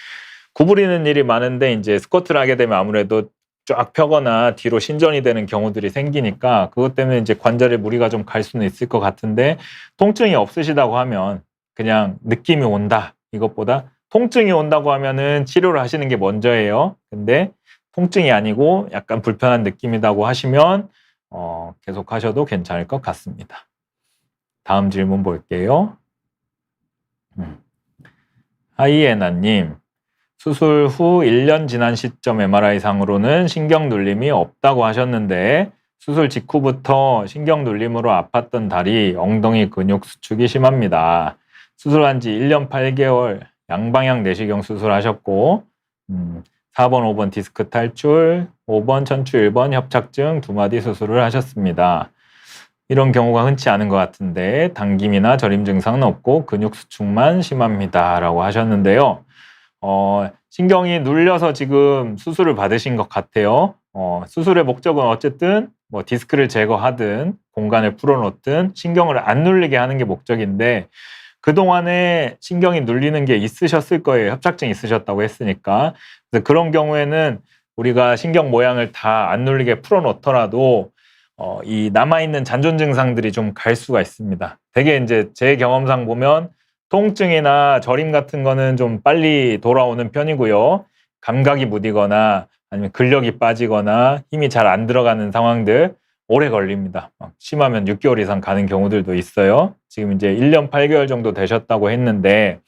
구부리는 일이 많은데 이제 스쿼트를 하게 되면 아무래도 쫙 펴거나 뒤로 신전이 되는 경우들이 생기니까 그것 때문에 이제 관절에 무리가 좀 갈 수는 있을 것 같은데, 통증이 없으시다고 하면 그냥 느낌이 온다, 이것보다 통증이 온다고 하면은 치료를 하시는 게 먼저예요. 근데 통증이 아니고 약간 불편한 느낌이라고 하시면 계속 하셔도 괜찮을 것 같습니다. 다음 질문 볼게요. 하이에나님, 수술 후 1년 지난 시점 MRI상으로는 신경 눌림이 없다고 하셨는데 수술 직후부터 신경 눌림으로 아팠던 다리, 엉덩이 근육 수축이 심합니다. 수술한 지 1년 8개월 양방향 내시경 수술하셨고 4번, 5번 디스크 탈출, 5번 천추 1번 협착증 2마디 수술을 하셨습니다. 이런 경우가 흔치 않은 것 같은데 당김이나 저림 증상은 없고 근육 수축만 심합니다 라고 하셨는데요. 신경이 눌려서 지금 수술을 받으신 것 같아요. 수술의 목적은 어쨌든 뭐 디스크를 제거하든 공간을 풀어놓든 신경을 안 눌리게 하는 게 목적인데, 그동안에 신경이 눌리는 게 있으셨을 거예요. 협착증이 있으셨다고 했으니까. 그래서 그런 경우에는 우리가 신경 모양을 다 안 눌리게 풀어놓더라도 이 남아있는 잔존 증상들이 좀 갈 수가 있습니다. 되게 이제 제 경험상 보면 통증이나 저림 같은 거는 좀 빨리 돌아오는 편이고요. 감각이 무디거나 아니면 근력이 빠지거나 힘이 잘 안 들어가는 상황들 오래 걸립니다. 심하면 6개월 이상 가는 경우들도 있어요. 지금 이제 1년 8개월 정도 되셨다고 했는데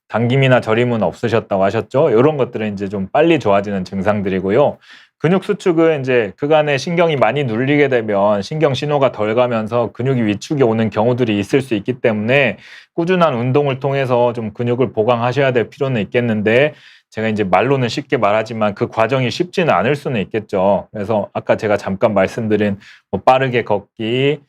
당김이나 저림은 없으셨다고 하셨죠. 이런 것들은 이제 좀 빨리 좋아지는 증상들이고요. 근육 수축은 이제 그간에 신경이 많이 눌리게 되면 신경 신호가 덜 가면서 근육이 위축이 오는 경우들이 있을 수 있기 때문에 꾸준한 운동을 통해서 좀 근육을 보강하셔야 될 필요는 있겠는데, 제가 이제 말로는 쉽게 말하지만 그 과정이 쉽지는 않을 수는 있겠죠. 그래서 아까 제가 잠깐 말씀드린 뭐 빠르게 걷기,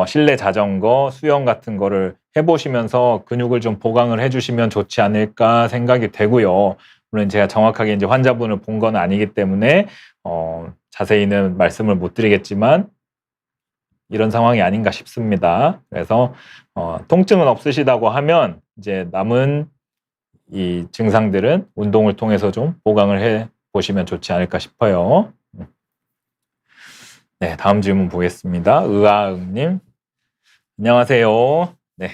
실내 자전거, 수영 같은 거를 해보시면서 근육을 좀 보강을 해주시면 좋지 않을까 생각이 되고요. 물론 제가 정확하게 이제 환자분을 본 건 아니기 때문에 자세히는 말씀을 못 드리겠지만 이런 상황이 아닌가 싶습니다. 그래서 통증은 없으시다고 하면 이제 남은 이 증상들은 운동을 통해서 좀 보강을 해 보시면 좋지 않을까 싶어요. 네, 다음 질문 보겠습니다. 의아응님, 안녕하세요. 네,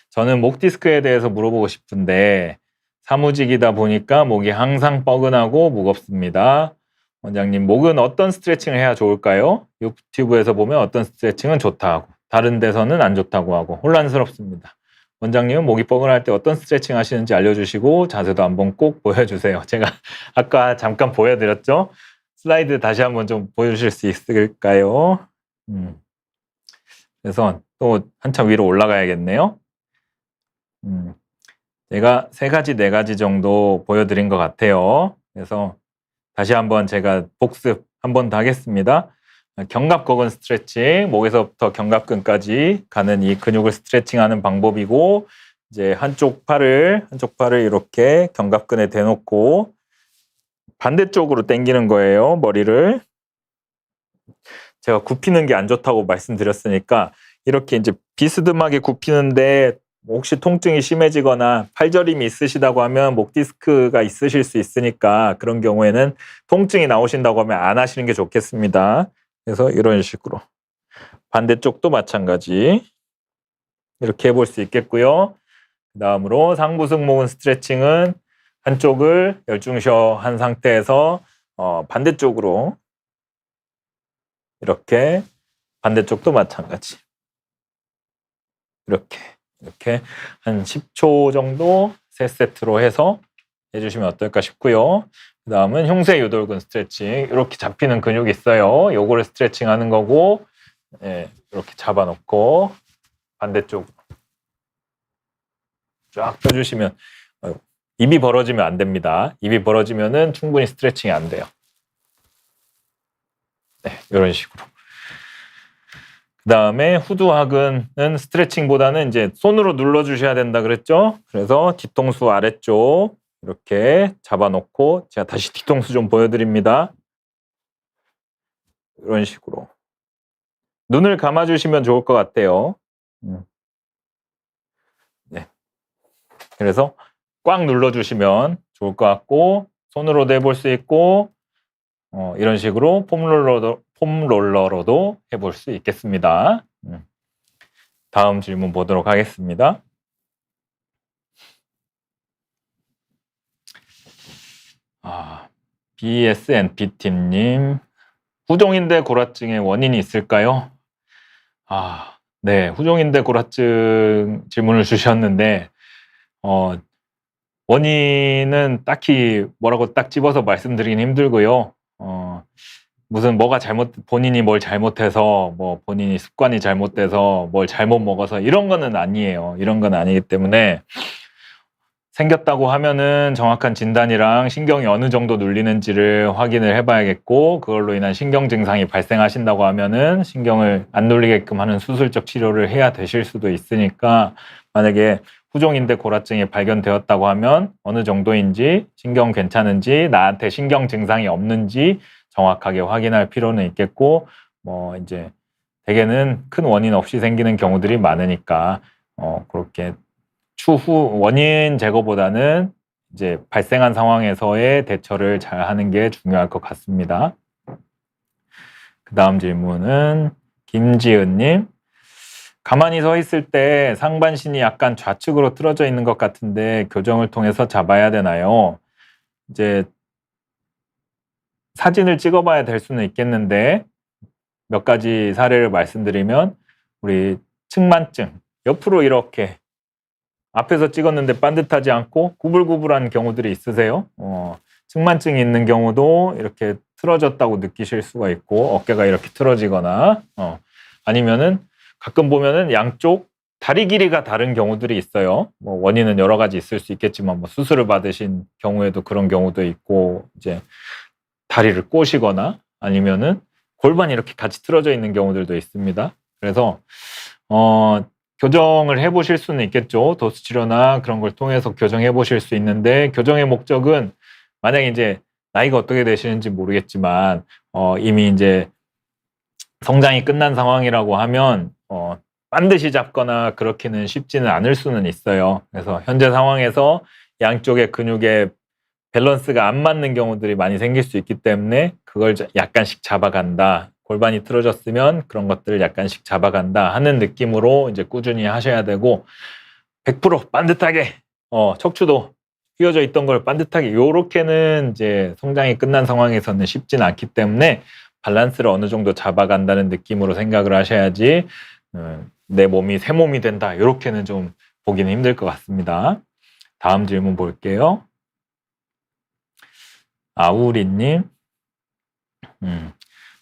저는 목 디스크에 대해서 물어보고 싶은데 사무직이다 보니까 목이 항상 뻐근하고 무겁습니다. 원장님, 목은 어떤 스트레칭을 해야 좋을까요? 유튜브에서 보면 어떤 스트레칭은 좋다 하고 다른 데서는 안 좋다고 하고 혼란스럽습니다. 원장님은 목이 뻐근할 때 어떤 스트레칭 하시는지 알려주시고 자세도 한번 꼭 보여주세요. 제가 아까 잠깐 보여드렸죠? 슬라이드 다시 한번 좀 보여주실 수 있을까요? 그래서 또 한참 위로 올라가야겠네요. 제가 3가지, 4가지 정도 보여드린 것 같아요. 그래서 다시 한번 제가 복습 한 번 더 하겠습니다. 견갑거근 스트레칭, 목에서부터 견갑근까지 가는 이 근육을 스트레칭하는 방법이고, 이제 한쪽 팔을 이렇게 견갑근에 대놓고 반대쪽으로 당기는 거예요, 머리를. 제가 굽히는 게 안 좋다고 말씀드렸으니까 이렇게 이제 비스듬하게 굽히는데 혹시 통증이 심해지거나 팔저림이 있으시다고 하면 목 디스크가 있으실 수 있으니까 그런 경우에는 통증이 나오신다고 하면 안 하시는 게 좋겠습니다. 그래서 이런 식으로 반대쪽도 마찬가지 이렇게 해볼 수 있겠고요. 그 다음으로 상부승모근 스트레칭은 한쪽을 열중셔 한 상태에서 반대쪽으로 이렇게 반대쪽도 마찬가지 이렇게 한 10초 정도 3세트로 해서 해주시면 어떨까 싶고요. 그 다음은 흉쇄 유돌근 스트레칭. 이렇게 잡히는 근육이 있어요. 요거를 스트레칭 하는 거고, 이렇게 잡아놓고 반대쪽 쫙 펴주시면, 입이 벌어지면 안 됩니다. 입이 벌어지면은 충분히 스트레칭이 안 돼요. 네, 이런 식으로. 그 다음에 후두하근은 스트레칭보다는 이제 손으로 눌러주셔야 된다 그랬죠? 그래서 뒤통수 아래쪽 이렇게 잡아놓고 제가 다시 뒤통수 좀 보여드립니다. 이런 식으로. 눈을 감아주시면 좋을 것 같아요. 네. 그래서 꽉 눌러주시면 좋을 것 같고 손으로도 해볼 수 있고 이런 식으로 폼롤러로도 해볼 수 있겠습니다. 다음 질문 보도록 하겠습니다. BSNP팀님, 후종인대 골화증의 원인이 있을까요? 네, 후종인대 골화증 질문을 주셨는데 원인은 딱히 뭐라고 딱 집어서 말씀드리긴 힘들고요. 무슨 본인이 뭘 잘못해서 뭐 본인이 습관이 잘못돼서 뭘 잘못 먹어서 이런 거는 아니에요. 이런 건 아니기 때문에 생겼다고 하면은 정확한 진단이랑 신경이 어느 정도 눌리는지를 확인을 해봐야겠고 그걸로 인한 신경 증상이 발생하신다고 하면은 신경을 안 눌리게끔 하는 수술적 치료를 해야 되실 수도 있으니까 만약에 후종인대 골화증이 발견되었다고 하면 어느 정도인지 신경 괜찮은지 나한테 신경 증상이 없는지 정확하게 확인할 필요는 있겠고 뭐 이제 대개는 큰 원인 없이 생기는 경우들이 많으니까 그렇게 추후 원인 제거보다는 이제 발생한 상황에서의 대처를 잘 하는 게 중요할 것 같습니다. 그 다음 질문은 김지은님. 가만히 서 있을 때 상반신이 약간 좌측으로 틀어져 있는 것 같은데 교정을 통해서 잡아야 되나요? 이제 사진을 찍어봐야 될 수는 있겠는데 몇 가지 사례를 말씀드리면 우리 측만증 옆으로 이렇게 앞에서 찍었는데 반듯하지 않고 구불구불한 경우들이 있으세요? 측만증이 있는 경우도 이렇게 틀어졌다고 느끼실 수가 있고 어깨가 이렇게 틀어지거나 아니면은 가끔 보면은 양쪽 다리 길이가 다른 경우들이 있어요. 뭐 원인은 여러 가지 있을 수 있겠지만 뭐 수술을 받으신 경우에도 그런 경우도 있고 이제 다리를 꼬시거나 아니면은 골반이 이렇게 같이 틀어져 있는 경우들도 있습니다. 그래서 교정을 해보실 수는 있겠죠. 도수 치료나 그런 걸 통해서 교정해 보실 수 있는데 교정의 목적은 만약에 이제 나이가 어떻게 되시는지 모르겠지만 이미 이제 성장이 끝난 상황이라고 하면 반드시 잡거나 그렇게는 쉽지는 않을 수는 있어요. 그래서 현재 상황에서 양쪽의 근육의 밸런스가 안 맞는 경우들이 많이 생길 수 있기 때문에 그걸 약간씩 잡아간다. 골반이 틀어졌으면 그런 것들을 약간씩 잡아간다 하는 느낌으로 이제 꾸준히 하셔야 되고 100% 반듯하게 척추도 휘어져 있던 걸 반듯하게 요렇게는 이제 성장이 끝난 상황에서는 쉽진 않기 때문에 밸런스를 어느 정도 잡아간다는 느낌으로 생각을 하셔야지 내 몸이 새 몸이 된다 이렇게는 좀 보기는 힘들 것 같습니다. 다음 질문 볼게요. 아우리님,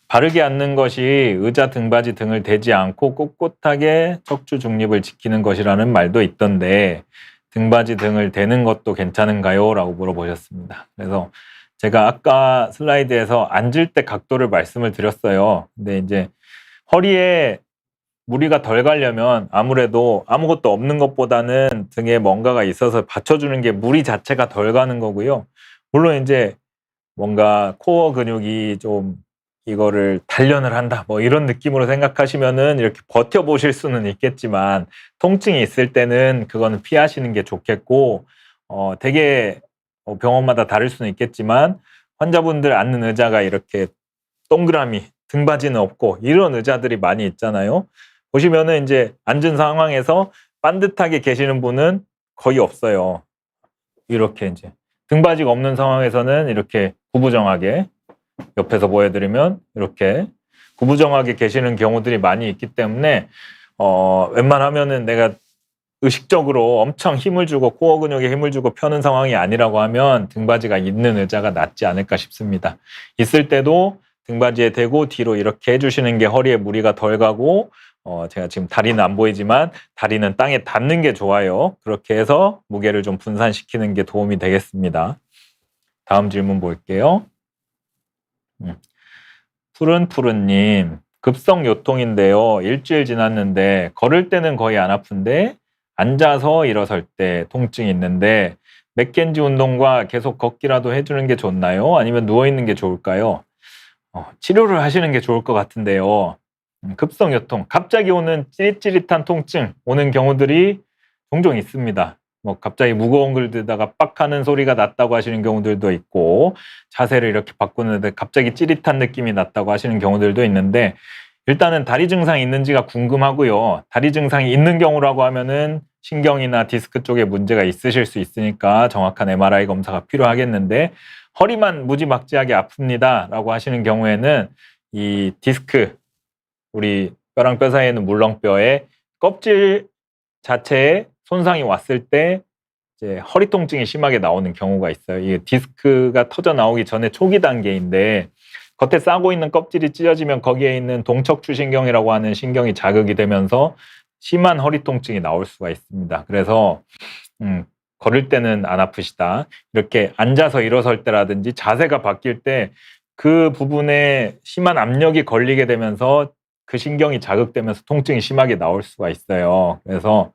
바르게 앉는 것이 의자, 등받이 등을 대지 않고 꼿꼿하게 척추 중립을 지키는 것이라는 말도 있던데 등받이 등을 대는 것도 괜찮은가요? 라고 물어보셨습니다. 그래서 제가 아까 슬라이드에서 앉을 때 각도를 말씀을 드렸어요. 근데 이제 허리에 무리가 덜 가려면 아무래도 아무것도 없는 것보다는 등에 뭔가가 있어서 받쳐주는 게 무리 자체가 덜 가는 거고요. 물론 이제 뭔가 코어 근육이 좀 이거를 단련을 한다 뭐 이런 느낌으로 생각하시면은 이렇게 버텨보실 수는 있겠지만 통증이 있을 때는 그거는 피하시는 게 좋겠고 되게 병원마다 다를 수는 있겠지만 환자분들 앉는 의자가 이렇게 동그라미 등받이는 없고 이런 의자들이 많이 있잖아요. 보시면은 이제 앉은 상황에서 반듯하게 계시는 분은 거의 없어요. 이렇게 이제 등받이가 없는 상황에서는 이렇게 구부정하게 옆에서 보여드리면 이렇게 구부정하게 계시는 경우들이 많이 있기 때문에 웬만하면은 내가 의식적으로 엄청 힘을 주고 코어 근육에 힘을 주고 펴는 상황이 아니라고 하면 등받이가 있는 의자가 낫지 않을까 싶습니다. 있을 때도 등받이에 대고 뒤로 이렇게 해주시는 게 허리에 무리가 덜 가고 제가 지금 다리는 안 보이지만 다리는 땅에 닿는 게 좋아요. 그렇게 해서 무게를 좀 분산시키는 게 도움이 되겠습니다. 다음 질문 볼게요. 푸른푸른님, 급성요통인데요. 일주일 지났는데 걸을 때는 거의 안 아픈데 앉아서 일어설 때 통증이 있는데 맥켄지 운동과 계속 걷기라도 해주는 게 좋나요? 아니면 누워있는 게 좋을까요? 치료를 하시는 게 좋을 것 같은데요. 급성요통, 갑자기 오는 찌릿찌릿한 통증 오는 경우들이 종종 있습니다. 뭐 갑자기 무거운 걸 들다가 빡 하는 소리가 났다고 하시는 경우들도 있고 자세를 이렇게 바꾸는데 갑자기 찌릿한 느낌이 났다고 하시는 경우들도 있는데 일단은 다리 증상이 있는지가 궁금하고요. 다리 증상이 있는 경우라고 하면은 신경이나 디스크 쪽에 문제가 있으실 수 있으니까 정확한 MRI 검사가 필요하겠는데 허리만 무지막지하게 아픕니다 라고 하시는 경우에는 이 디스크, 우리 뼈랑 뼈 사이에 있는 물렁뼈의 껍질 자체에 손상이 왔을 때 이제 허리 통증이 심하게 나오는 경우가 있어요. 이게 디스크가 터져 나오기 전에 초기 단계인데 겉에 싸고 있는 껍질이 찢어지면 거기에 있는 동척추 신경이라고 하는 신경이 자극이 되면서 심한 허리 통증이 나올 수가 있습니다. 그래서 걸을 때는 안 아프시다. 이렇게 앉아서 일어설 때라든지 자세가 바뀔 때 그 부분에 심한 압력이 걸리게 되면서 그 신경이 자극되면서 통증이 심하게 나올 수가 있어요. 그래서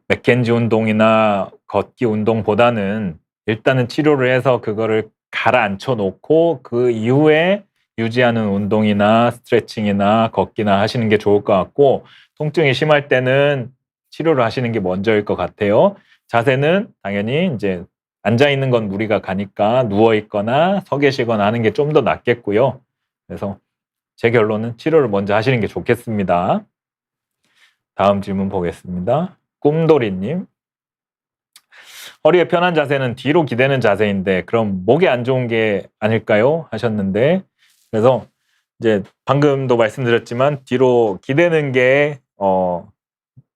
맥켄지 운동이나 걷기 운동보다는 일단은 치료를 해서 그거를 가라앉혀 놓고 그 이후에 유지하는 운동이나 스트레칭이나 걷기나 하시는 게 좋을 것 같고 통증이 심할 때는 치료를 하시는 게 먼저일 것 같아요. 자세는 당연히 이제 앉아 있는 건 무리가 가니까 누워 있거나 서 계시거나 하는 게 좀 더 낫겠고요. 그래서 제 결론은 치료를 먼저 하시는 게 좋겠습니다. 다음 질문 보겠습니다. 꿈돌이님, 허리의 편한 자세는 뒤로 기대는 자세인데 그럼 목에 안 좋은 게 아닐까요? 하셨는데 그래서 이제 방금도 말씀드렸지만 뒤로 기대는 게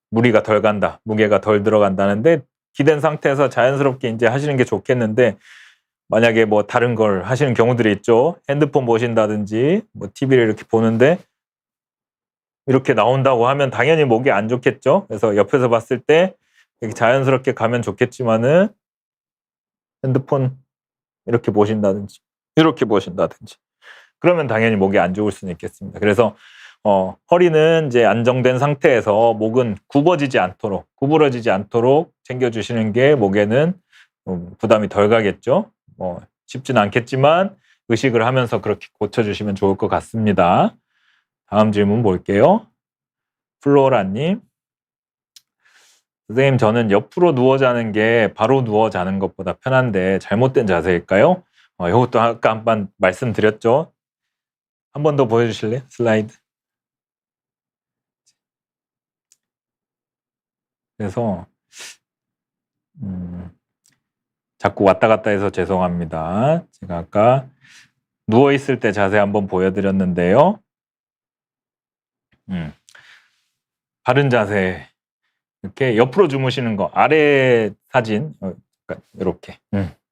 무리가 덜 간다, 무게가 덜 들어간다는데 기댄 상태에서 자연스럽게 이제 하시는 게 좋겠는데 만약에 뭐 다른 걸 하시는 경우들이 있죠. 핸드폰 보신다든지 뭐 TV를 이렇게 보는데 이렇게 나온다고 하면 당연히 목이 안 좋겠죠. 그래서 옆에서 봤을 때 이렇게 자연스럽게 가면 좋겠지만은 핸드폰 이렇게 보신다든지 이렇게 보신다든지 그러면 당연히 목이 안 좋을 수는 있겠습니다. 그래서 허리는 이제 안정된 상태에서 목은 굽어지지 않도록 구부러지지 않도록 챙겨주시는 게 목에는 부담이 덜 가겠죠. 쉽지는 않겠지만 의식을 하면서 그렇게 고쳐주시면 좋을 것 같습니다. 다음 질문 볼게요. 플로라님, 선생님 저는 옆으로 누워 자는 게 바로 누워 자는 것보다 편한데 잘못된 자세일까요? 이것도 아까 한번 말씀드렸죠. 한 번 더 보여주실래요? 슬라이드. 그래서 자꾸 왔다 갔다 해서 죄송합니다. 제가 아까 누워 있을 때 자세 한번 보여드렸는데요. 바른 자세 이렇게 옆으로 주무시는 거 아래 사진 이렇게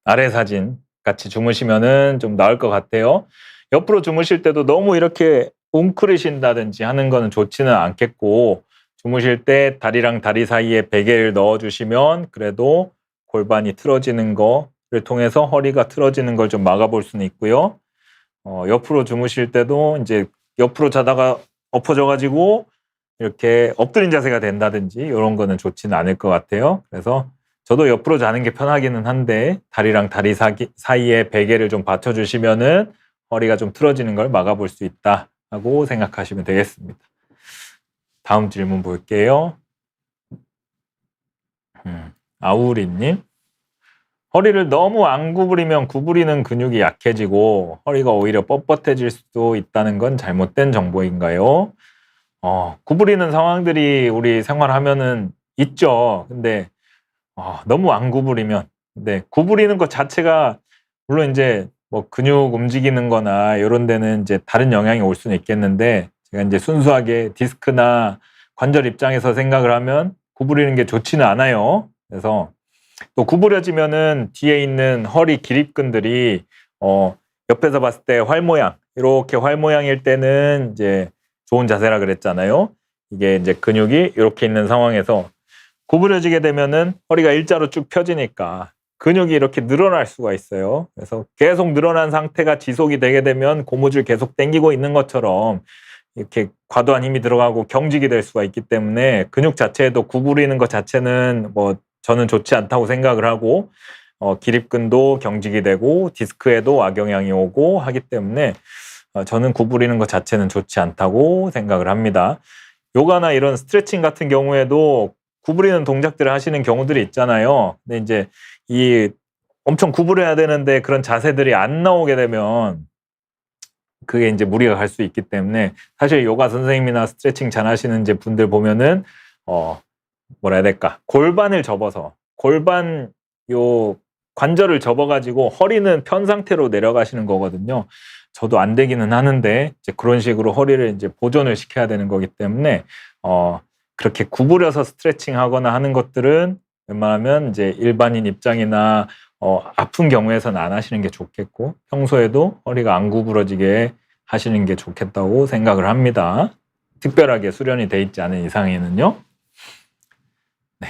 아래 사진 같이 주무시면은 좀 나을 것 같아요. 옆으로 주무실 때도 너무 이렇게 웅크리신다든지 하는 거는 좋지는 않겠고, 주무실 때 다리랑 다리 사이에 베개를 넣어주시면 그래도 골반이 틀어지는 거를 통해서 허리가 틀어지는 걸 좀 막아볼 수는 있고요. 옆으로 주무실 때도 이제 옆으로 자다가 엎어져가지고 이렇게 엎드린 자세가 된다든지 이런 거는 좋지는 않을 것 같아요. 그래서 저도 옆으로 자는 게 편하기는 한데 다리랑 다리 사이에 베개를 좀 받쳐주시면은 허리가 좀 틀어지는 걸 막아볼 수 있다고 생각하시면 되겠습니다. 다음 질문 볼게요. 아우리님. 허리를 너무 안 구부리면 구부리는 근육이 약해지고 허리가 오히려 뻣뻣해질 수도 있다는 건 잘못된 정보인가요? 구부리는 상황들이 우리 생활하면은 있죠. 근데 너무 안 구부리면, 근데 구부리는 것 자체가 물론 이제 뭐 근육 움직이는 거나 이런 데는 이제 다른 영향이 올 수는 있겠는데, 제가 이제 순수하게 디스크나 관절 입장에서 생각을 하면 구부리는 게 좋지는 않아요. 그래서 또 구부려지면은 뒤에 있는 허리 기립근들이 옆에서 봤을 때 활 모양, 이렇게 활 모양일 때는 이제 좋은 자세라 그랬잖아요. 이게 이제 근육이 이렇게 있는 상황에서 구부려지게 되면은 허리가 일자로 쭉 펴지니까 근육이 이렇게 늘어날 수가 있어요. 그래서 계속 늘어난 상태가 지속이 되게 되면 고무줄 계속 당기고 있는 것처럼 이렇게 과도한 힘이 들어가고 경직이 될 수가 있기 때문에 근육 자체에도 구부리는 것 자체는 뭐 저는 좋지 않다고 생각을 하고, 기립근도 경직이 되고 디스크에도 악영향이 오고 하기 때문에 저는 구부리는 것 자체는 좋지 않다고 생각을 합니다. 요가나 이런 스트레칭 같은 경우에도 구부리는 동작들을 하시는 경우들이 있잖아요. 근데 이제 이 엄청 구부려야 되는데 그런 자세들이 안 나오게 되면 그게 이제 무리가 갈 수 있기 때문에, 사실 요가 선생님이나 스트레칭 잘 하시는 이제 분들 보면은 뭐라 해야 될까, 골반을 접어서 골반 요 관절을 접어가지고 허리는 편 상태로 내려가시는 거거든요. 저도 안 되기는 하는데 이제 그런 식으로 허리를 이제 보존을 시켜야 되는 거기 때문에 그렇게 구부려서 스트레칭 하거나 하는 것들은 웬만하면 이제 일반인 입장이나 아픈 경우에서는 안 하시는 게 좋겠고, 평소에도 허리가 안 구부러지게 하시는 게 좋겠다고 생각을 합니다. 특별하게 수련이 돼 있지 않은 이상에는요. 네.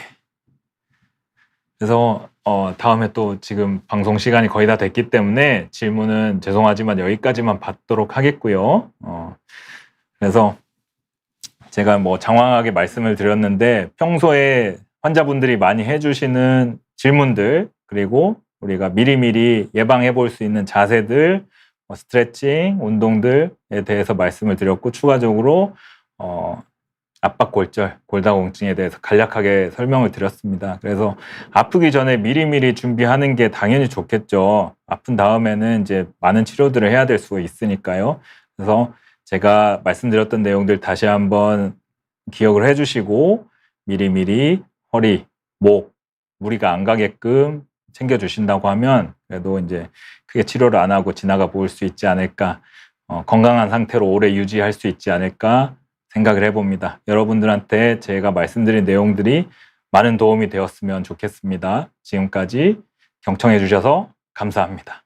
그래서 다음에 또 지금 방송 시간이 거의 다 됐기 때문에 질문은 죄송하지만 여기까지만 받도록 하겠고요. 그래서 제가 뭐 장황하게 말씀을 드렸는데 평소에 환자분들이 많이 해주시는 질문들, 그리고 우리가 미리미리 예방해 볼 수 있는 자세들, 스트레칭, 운동들에 대해서 말씀을 드렸고, 추가적으로 압박골절, 골다공증에 대해서 간략하게 설명을 드렸습니다. 그래서 아프기 전에 미리미리 준비하는 게 당연히 좋겠죠. 아픈 다음에는 이제 많은 치료들을 해야 될 수 있으니까요. 그래서 제가 말씀드렸던 내용들 다시 한번 기억을 해주시고 미리미리 허리, 목, 무리가 안 가게끔 챙겨주신다고 하면 그래도 이제 크게 치료를 안 하고 지나가 볼 수 있지 않을까, 건강한 상태로 오래 유지할 수 있지 않을까 생각을 해봅니다. 여러분들한테 제가 말씀드린 내용들이 많은 도움이 되었으면 좋겠습니다. 지금까지 경청해 주셔서 감사합니다.